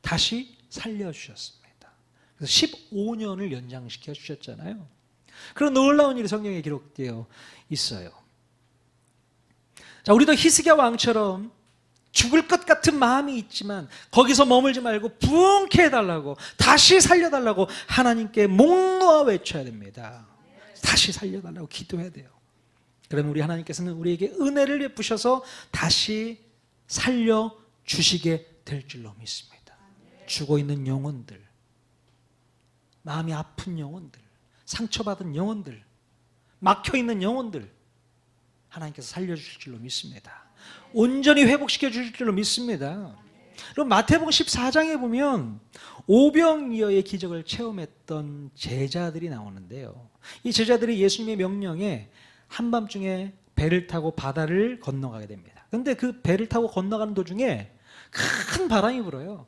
다시 살려주셨습니다. 그래서 15년을 연장시켜 주셨잖아요. 그런 놀라운 일이 성경에 기록되어 있어요. 자, 우리도 히스기야 왕처럼 죽을 것 같은 마음이 있지만 거기서 머물지 말고 부흥케 해달라고, 다시 살려달라고 하나님께 목 놓아 외쳐야 됩니다. 다시 살려달라고 기도해야 돼요. 그러면 우리 하나님께서는 우리에게 은혜를 베푸셔서 다시 살려주시게 될 줄로 믿습니다. 죽어있는 영혼들, 마음이 아픈 영혼들, 상처받은 영혼들, 막혀있는 영혼들 하나님께서 살려주실 줄로 믿습니다. 온전히 회복시켜 주실 줄로 믿습니다. 그럼 마태복음 14장에 보면 오병이어의 기적을 체험했던 제자들이 나오는데요. 이 제자들이 예수님의 명령에 한밤중에 배를 타고 바다를 건너가게 됩니다. 그런데 그 배를 타고 건너가는 도중에 큰 바람이 불어요.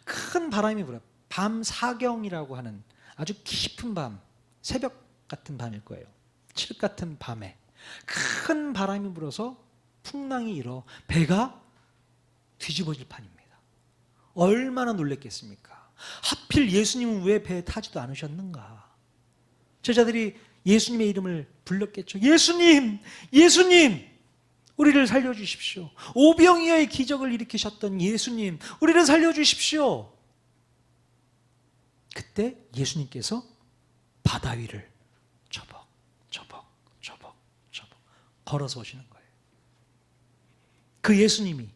큰 바람이 불어요. 밤 사경이라고 하는 아주 깊은 밤, 새벽 같은 밤일 거예요. 칠흑 같은 밤에 큰 바람이 불어서 풍랑이 일어 배가 뒤집어질 판입니다. 얼마나 놀랬겠습니까? 하필 예수님은 왜 배에 타지도 않으셨는가? 제자들이 예수님의 이름을 불렀겠죠. 예수님, 예수님, 우리를 살려주십시오. 오병이어의 기적을 일으키셨던 예수님, 우리를 살려주십시오. 그때 예수님께서 바다 위를 처벅 걸어서 오시는 거예요. 그 예수님이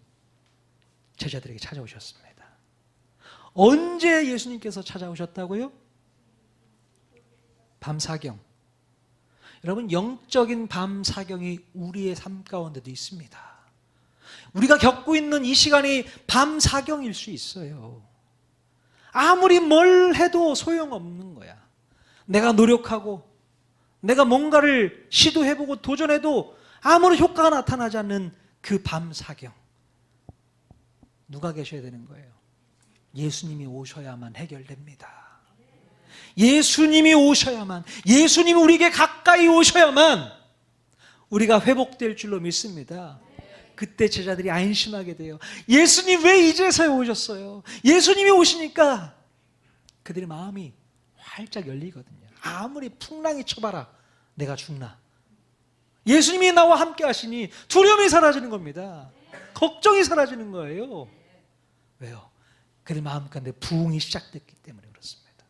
제자들에게 찾아오셨습니다. 언제 예수님께서 찾아오셨다고요? 밤사경. 여러분, 영적인 밤사경이 우리의 삶 가운데도 있습니다. 우리가 겪고 있는 이 시간이 밤사경일 수 있어요. 아무리 뭘 해도 소용없는 거야. 내가 노력하고 내가 뭔가를 시도해보고 도전해도 아무런 효과가 나타나지 않는 그 밤사경. 누가 계셔야 되는 거예요? 예수님이 오셔야만 해결됩니다. 예수님이 오셔야만, 예수님이 우리에게 가까이 오셔야만 우리가 회복될 줄로 믿습니다. 그때 제자들이 안심하게 돼요. 예수님 왜 이제서야 오셨어요? 예수님이 오시니까 그들의 마음이 활짝 열리거든요. 아무리 풍랑이 쳐봐라, 내가 죽나. 예수님이 나와 함께 하시니 두려움이 사라지는 겁니다. 걱정이 사라지는 거예요. 왜요? 그들 마음 가운데 부흥이 시작됐기 때문에 그렇습니다.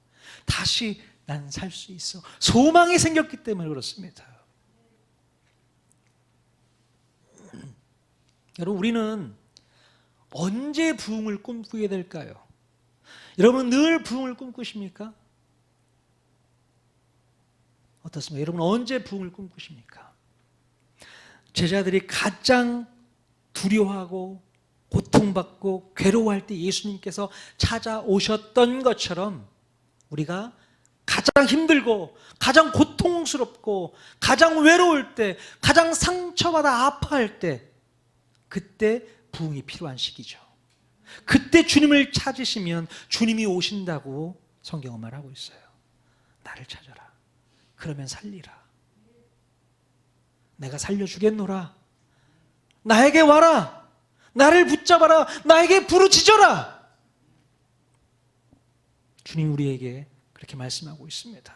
다시 난 살 수 있어. 소망이 생겼기 때문에 그렇습니다. 여러분, 우리는 언제 부흥을 꿈꾸게 될까요? 여러분 늘 부흥을 꿈꾸십니까? 어떻습니까? 여러분 언제 부흥을 꿈꾸십니까? 제자들이 가장 두려워하고 고통받고 괴로워할 때 예수님께서 찾아오셨던 것처럼 우리가 가장 힘들고 가장 고통스럽고 가장 외로울 때, 가장 상처받아 아파할 때, 그때 부흥이 필요한 시기죠. 그때 주님을 찾으시면 주님이 오신다고 성경은 말하고 있어요. 나를 찾아라. 그러면 살리라. 내가 살려주겠노라. 나에게 와라. 나를 붙잡아라. 나에게 부르짖어라. 주님이 우리에게 그렇게 말씀하고 있습니다.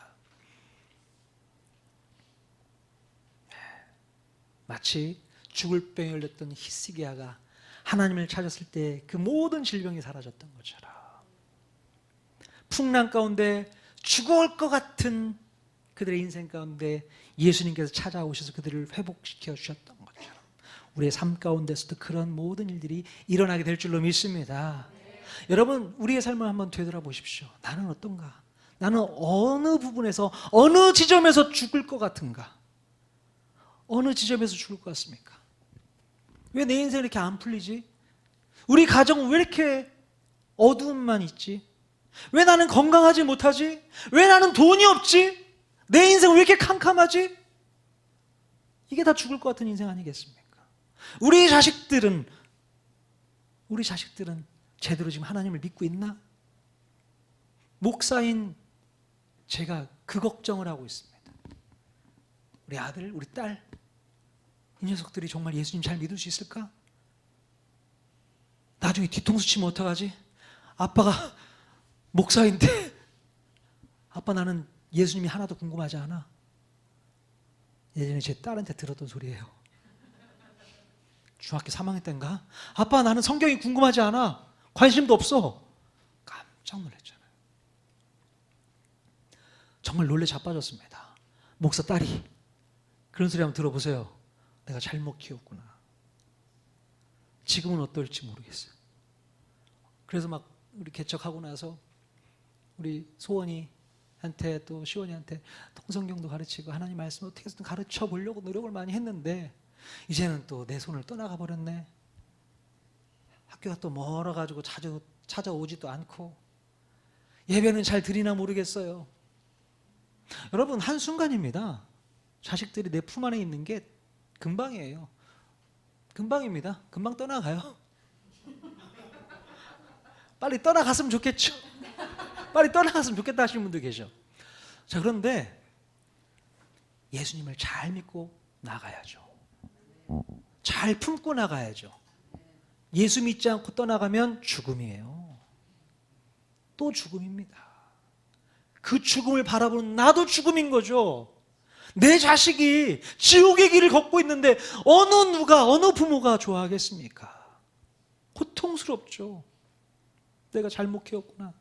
마치 죽을 병에 걸렸던 히스기야가 하나님을 찾았을 때 그 모든 질병이 사라졌던 것처럼, 풍랑 가운데 죽어올 것 같은 그들의 인생 가운데 예수님께서 찾아오셔서 그들을 회복시켜 주셨던 것처럼 우리의 삶 가운데서도 그런 모든 일들이 일어나게 될 줄로 믿습니다. 여러분, 우리의 삶을 한번 되돌아보십시오. 나는 어떤가? 나는 어느 부분에서, 어느 지점에서 죽을 것 같은가? 어느 지점에서 죽을 것 같습니까? 왜 내 인생이 이렇게 안 풀리지? 우리 가정은 왜 이렇게 어두움만 있지? 왜 나는 건강하지 못하지? 왜 나는 돈이 없지? 내 인생은 왜 이렇게 캄캄하지? 이게 다 죽을 것 같은 인생 아니겠습니까? 우리 자식들은 제대로 지금 하나님을 믿고 있나? 목사인 제가 그 걱정을 하고 있습니다. 우리 아들, 우리 딸, 이 녀석들이 정말 예수님 잘 믿을 수 있을까? 나중에 뒤통수 치면 어떡하지? 아빠가 목사인데 아빠 나는 예수님이 하나도 궁금하지 않아. 예전에 제 딸한테 들었던 소리예요. 중학교 3학년 때인가? 아빠 나는 성경이 궁금하지 않아. 관심도 없어. 깜짝 놀랐잖아요. 정말 놀래 자빠졌습니다. 목사 딸이 그런 소리 한번 들어보세요. 내가 잘못 키웠구나. 지금은 어떨지 모르겠어요. 그래서 막 우리 개척하고 나서 우리 소원이한테 또 시원이한테 통성경도 가르치고 하나님 말씀 어떻게 해서든 가르쳐 보려고 노력을 많이 했는데 이제는 또 내 손을 떠나가 버렸네. 학교가 또 멀어가지고 자주 찾아오지도 않고 예배는 잘 드리나 모르겠어요. 여러분 한순간입니다. 자식들이 내 품 안에 있는 게 금방이에요. 금방입니다. 금방 떠나가요. 빨리 떠나갔으면 좋겠죠. 빨리 떠나갔으면 좋겠다 하시는 분도 계셔. 자, 그런데 예수님을 잘 믿고 나가야죠. 잘 품고 나가야죠. 예수 믿지 않고 떠나가면 죽음이에요. 또 죽음입니다. 그 죽음을 바라보는 나도 죽음인 거죠. 내 자식이 지옥의 길을 걷고 있는데 어느 부모가 좋아하겠습니까? 고통스럽죠. 내가 잘못 키웠구나.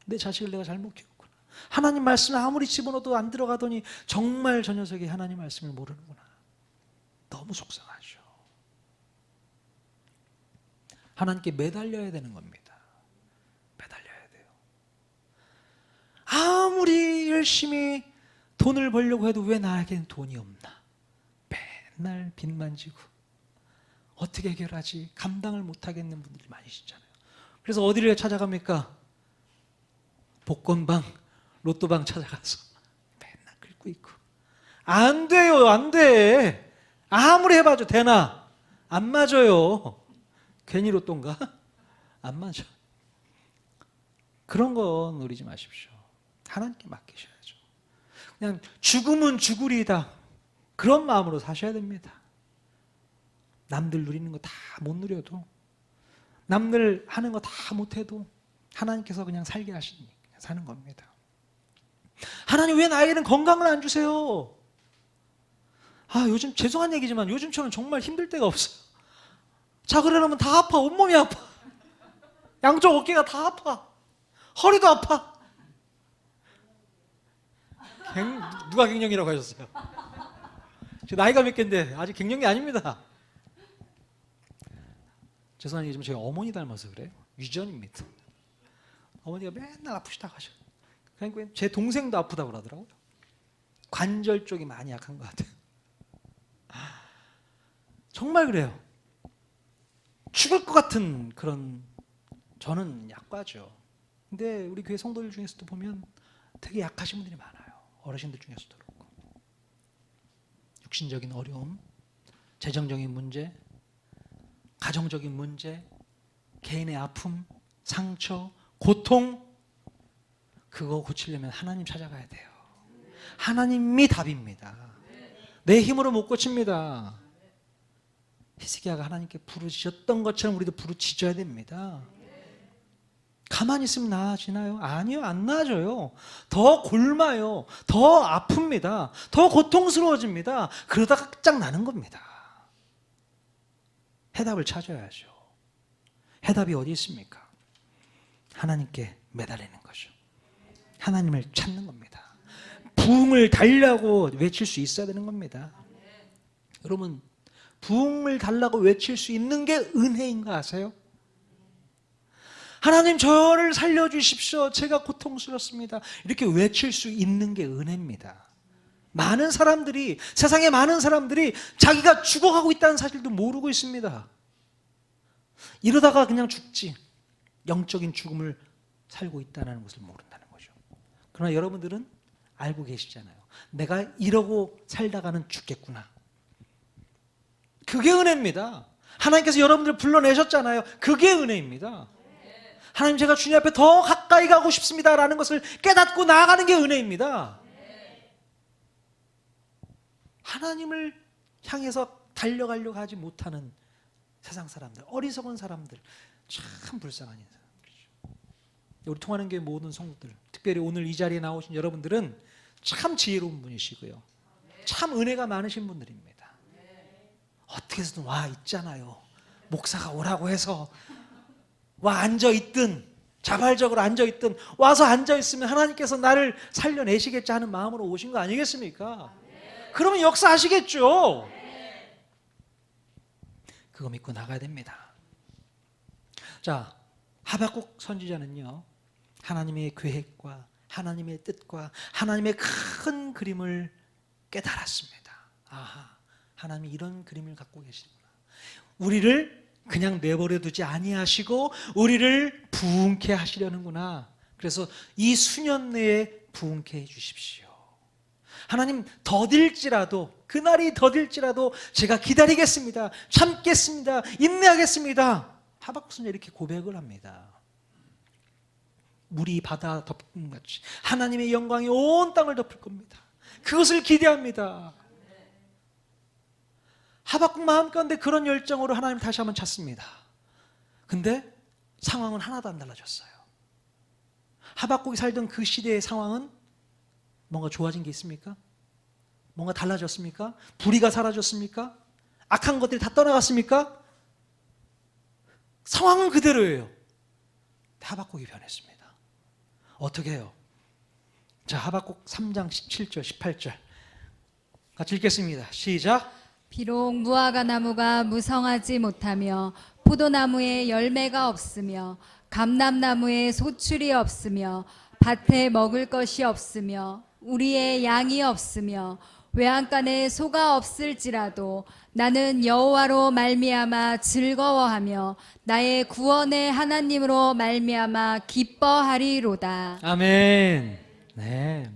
내 자식을 내가 잘못 키웠구나. 하나님 말씀을 아무리 집어넣어도 안 들어가더니 정말 저 녀석이 하나님 말씀을 모르는구나. 너무 속상하죠. 하나님께 매달려야 되는 겁니다. 매달려야 돼요. 아무리 열심히 돈을 벌려고 해도 왜 나에겐 돈이 없나? 맨날 빚만 지고 어떻게 해결하지? 감당을 못하겠는 분들이 많으시잖아요. 그래서 어디를 찾아갑니까? 복권방, 로또방 찾아가서 맨날 긁고 있고. 안 돼요, 안 돼. 아무리 해봐도 되나? 안 맞아요. 괜히 로또인가? 안 맞아. 그런 거 노리지 마십시오. 하나님께 맡기셔야죠. 그냥 죽으면 죽으리이다. 그런 마음으로 사셔야 됩니다. 남들 누리는 거 다 못 누려도, 남들 하는 거 다 못해도 하나님께서 그냥 살게 하시니 사는 겁니다. 하나님 왜 나에게는 건강을 안 주세요? 요즘 죄송한 얘기지만 요즘처럼 정말 힘들 때가 없어요. 자, 그러려면 다 아파. 온몸이 아파. 양쪽 어깨가 다 아파. 허리도 아파. 누가 갱년기라고 하셨어요? 제 나이가 몇 갠데 아직 갱년기 아닙니다. 죄송한 얘기지만 제가 어머니 닮아서 그래요. 유전입니다. 어머니가 맨날 아프시다고 하셔. 그러니까 제 동생도 아프다고 그러더라고요. 관절 쪽이 많이 약한 것 같아요. 정말 그래요. 죽을 것 같은 그런, 저는 약과죠. 근데 우리 교회 성도들 중에서도 보면 되게 약하신 분들이 많아요. 어르신들 중에서도 그렇고. 육신적인 어려움, 재정적인 문제, 가정적인 문제, 개인의 아픔, 상처, 고통, 그거 고치려면 하나님 찾아가야 돼요. 하나님이 답입니다. 내 힘으로 못 고칩니다. 히스기야가 하나님께 부르짖었던 것처럼 우리도 부르짖어야 됩니다. 가만히 있으면 나아지나요? 아니요, 안 나아져요. 더 골마요. 더 아픕니다. 더 고통스러워집니다. 그러다가 끝장나는 겁니다. 해답을 찾아야죠. 해답이 어디 있습니까? 하나님께 매달리는 거죠. 하나님을 찾는 겁니다. 부흥을 달라고 외칠 수 있어야 되는 겁니다. 여러분, 부흥을 달라고 외칠 수 있는 게 은혜인 거 아세요? 하나님 저를 살려주십시오. 제가 고통스럽습니다. 이렇게 외칠 수 있는 게 은혜입니다. 많은 사람들이, 세상에 많은 사람들이 자기가 죽어가고 있다는 사실도 모르고 있습니다. 이러다가 그냥 죽지, 영적인 죽음을 살고 있다는 것을 모른다는 거죠. 그러나 여러분들은 알고 계시잖아요. 내가 이러고 살다가는 죽겠구나. 그게 은혜입니다. 하나님께서 여러분들을 불러내셨잖아요. 그게 은혜입니다. 하나님, 제가 주님 앞에 더 가까이 가고 싶습니다 라는 것을 깨닫고 나아가는 게 은혜입니다. 하나님을 향해서 달려가려고 하지 못하는 세상 사람들, 어리석은 사람들, 참 불쌍한 사람들이죠. 우리 통하는 교회 모든 성도들, 특별히 오늘 이 자리에 나오신 여러분들은 참 지혜로운 분이시고요, 참 은혜가 많으신 분들입니다. 어떻게 해서든 와 있잖아요. 목사가 오라고 해서 와 앉아있든, 자발적으로 앉아있든, 와서 앉아있으면 하나님께서 나를 살려내시겠지 하는 마음으로 오신 거 아니겠습니까? 그러면 역사하시겠죠. 그거 믿고 나가야 됩니다. 자, 하박국 선지자는요, 하나님의 계획과 하나님의 뜻과 하나님의 큰 그림을 깨달았습니다. 아하, 하나님이 이런 그림을 갖고 계시구나. 우리를 그냥 내버려 두지 아니하시고 우리를 부흥케 하시려는구나. 그래서 이 수년 내에 부흥케 해 주십시오. 하나님, 더딜지라도, 그날이 더딜지라도 제가 기다리겠습니다. 참겠습니다. 인내하겠습니다. 하박국 선지자 이렇게 고백을 합니다. 물이 바다 덮은 같이 하나님의 영광이 온 땅을 덮을 겁니다. 그것을 기대합니다. 하박국 마음 가운데 그런 열정으로 하나님 다시 한번 찾습니다. 근데 상황은 하나도 안 달라졌어요. 하박국이 살던 그 시대의 상황은 뭔가 좋아진 게 있습니까? 뭔가 달라졌습니까? 불의가 사라졌습니까? 악한 것들이 다 떠나갔습니까? 상황은 그대로예요. 하박국이 변했습니다. 어떻게 해요? 자, 하박국 3장 17절 18절 같이 읽겠습니다. 시작. 비록 무화과 나무가 무성하지 못하며 포도나무에 열매가 없으며 감람나무에 소출이 없으며 밭에 먹을 것이 없으며 우리의 양이 없으며 외양간에 소가 없을지라도 나는 여호와로 말미암아 즐거워하며 나의 구원의 하나님으로 말미암아 기뻐하리로다. 아멘. 네.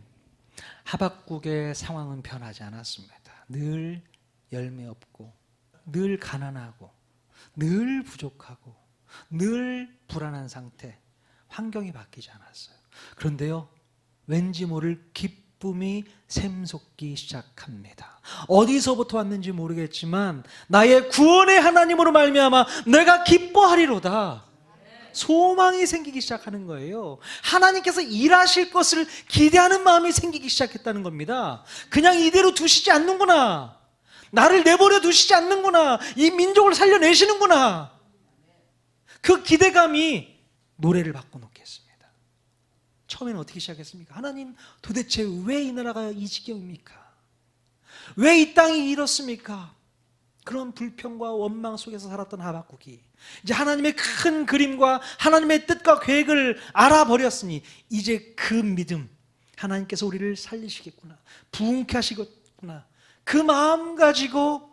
하박국의 상황은 변하지 않았습니다. 늘 열매 없고, 늘 가난하고, 늘 부족하고, 늘 불안한 상태, 환경이 바뀌지 않았어요. 그런데요, 왠지 모를 기쁨이 샘솟기 시작합니다. 어디서부터 왔는지 모르겠지만 나의 구원의 하나님으로 말미암아 내가 기뻐하리로다. 소망이 생기기 시작하는 거예요. 하나님께서 일하실 것을 기대하는 마음이 생기기 시작했다는 겁니다. 그냥 이대로 두시지 않는구나. 나를 내버려 두시지 않는구나. 이 민족을 살려내시는구나. 그 기대감이 노래를 바꿔놓게 했습니다. 처음에는 어떻게 시작했습니까? 하나님, 도대체 왜 이 나라가 이 지경입니까? 왜 이 땅이 이렇습니까? 그런 불평과 원망 속에서 살았던 하박국이 이제 하나님의 큰 그림과 하나님의 뜻과 계획을 알아버렸으니 이제 그 믿음, 하나님께서 우리를 살리시겠구나, 부흥케 하시겠구나, 그 마음 가지고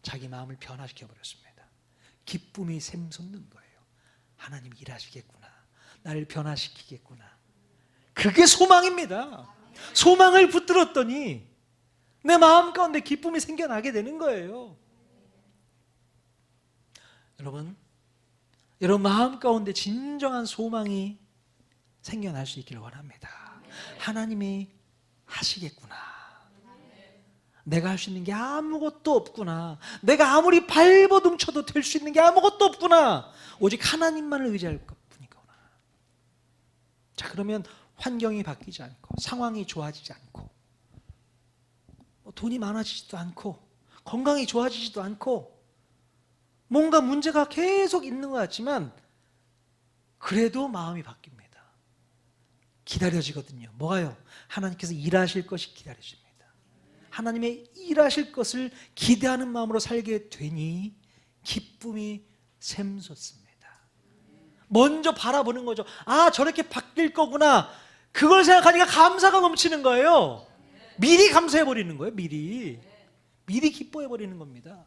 자기 마음을 변화시켜 버렸습니다. 기쁨이 샘솟는 거예요. 하나님이 일하시겠구나, 나를 변화시키겠구나. 그게 소망입니다. 소망을 붙들었더니 내 마음 가운데 기쁨이 생겨나게 되는 거예요. 여러분 마음 가운데 진정한 소망이 생겨날 수 있기를 원합니다. 하나님이 하시겠구나. 내가 할 수 있는 게 아무것도 없구나. 내가 아무리 발버둥쳐도 될 수 있는 게 아무것도 없구나. 오직 하나님만을 의지할 것뿐이구나. 자, 그러면 환경이 바뀌지 않고, 상황이 좋아지지 않고, 돈이 많아지지도 않고, 건강이 좋아지지도 않고, 뭔가 문제가 계속 있는 것 같지만 그래도 마음이 바뀝니다. 기다려지거든요. 뭐가요? 하나님께서 일하실 것이 기다려집니다. 하나님의 일하실 것을 기대하는 마음으로 살게 되니 기쁨이 샘솟습니다. 먼저 바라보는 거죠. 아, 저렇게 바뀔 거구나. 그걸 생각하니까 감사가 넘치는 거예요. 미리 감사해버리는 거예요. 미리 기뻐해버리는 겁니다.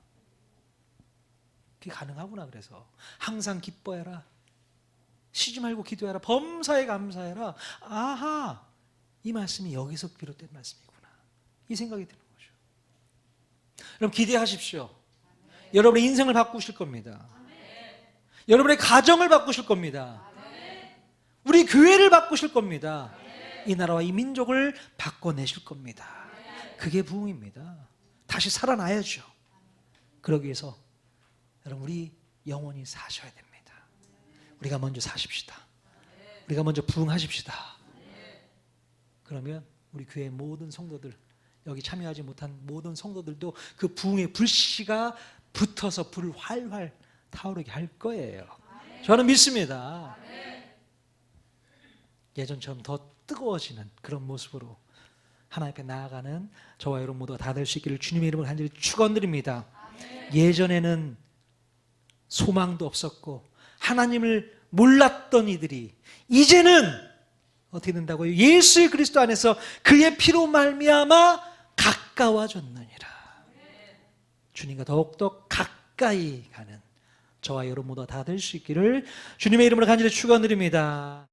그게 가능하구나. 그래서 항상 기뻐해라, 쉬지 말고 기도해라, 범사에 감사해라. 아하, 이 말씀이 여기서 비롯된 말씀이구나, 이 생각이 드는 거죠. 여러분 기대하십시오. 여러분의 인생을 바꾸실 겁니다. 여러분의 가정을 바꾸실 겁니다. 우리 교회를 바꾸실 겁니다. 이 나라와 이 민족을 바꿔내실 겁니다. 그게 부흥입니다. 다시 살아나야죠. 그러기 위해서 여러분 우리 영원히 사셔야 됩니다. 우리가 먼저 사십시다. 우리가 먼저 부흥하십시다. 그러면 우리 교회의 모든 성도들, 여기 참여하지 못한 모든 성도들도 그 부흥의 불씨가 붙어서 불을 활활 타오르게 할 거예요. 저는 믿습니다. 예전처럼 더 뜨거워지는 그런 모습으로 하나님 앞에 나아가는 저와 여러분 모두가 다 될 수 있기를 주님의 이름으로 간절히 축원드립니다. 예전에는 소망도 없었고 하나님을 몰랐던 이들이 이제는 어떻게 된다고요? 예수 그리스도 안에서 그의 피로 말미암아 가까워졌느니라. 주님과 더욱더 가까이 가는 저와 여러분 모두가 다 될 수 있기를 주님의 이름으로 간절히 축원드립니다.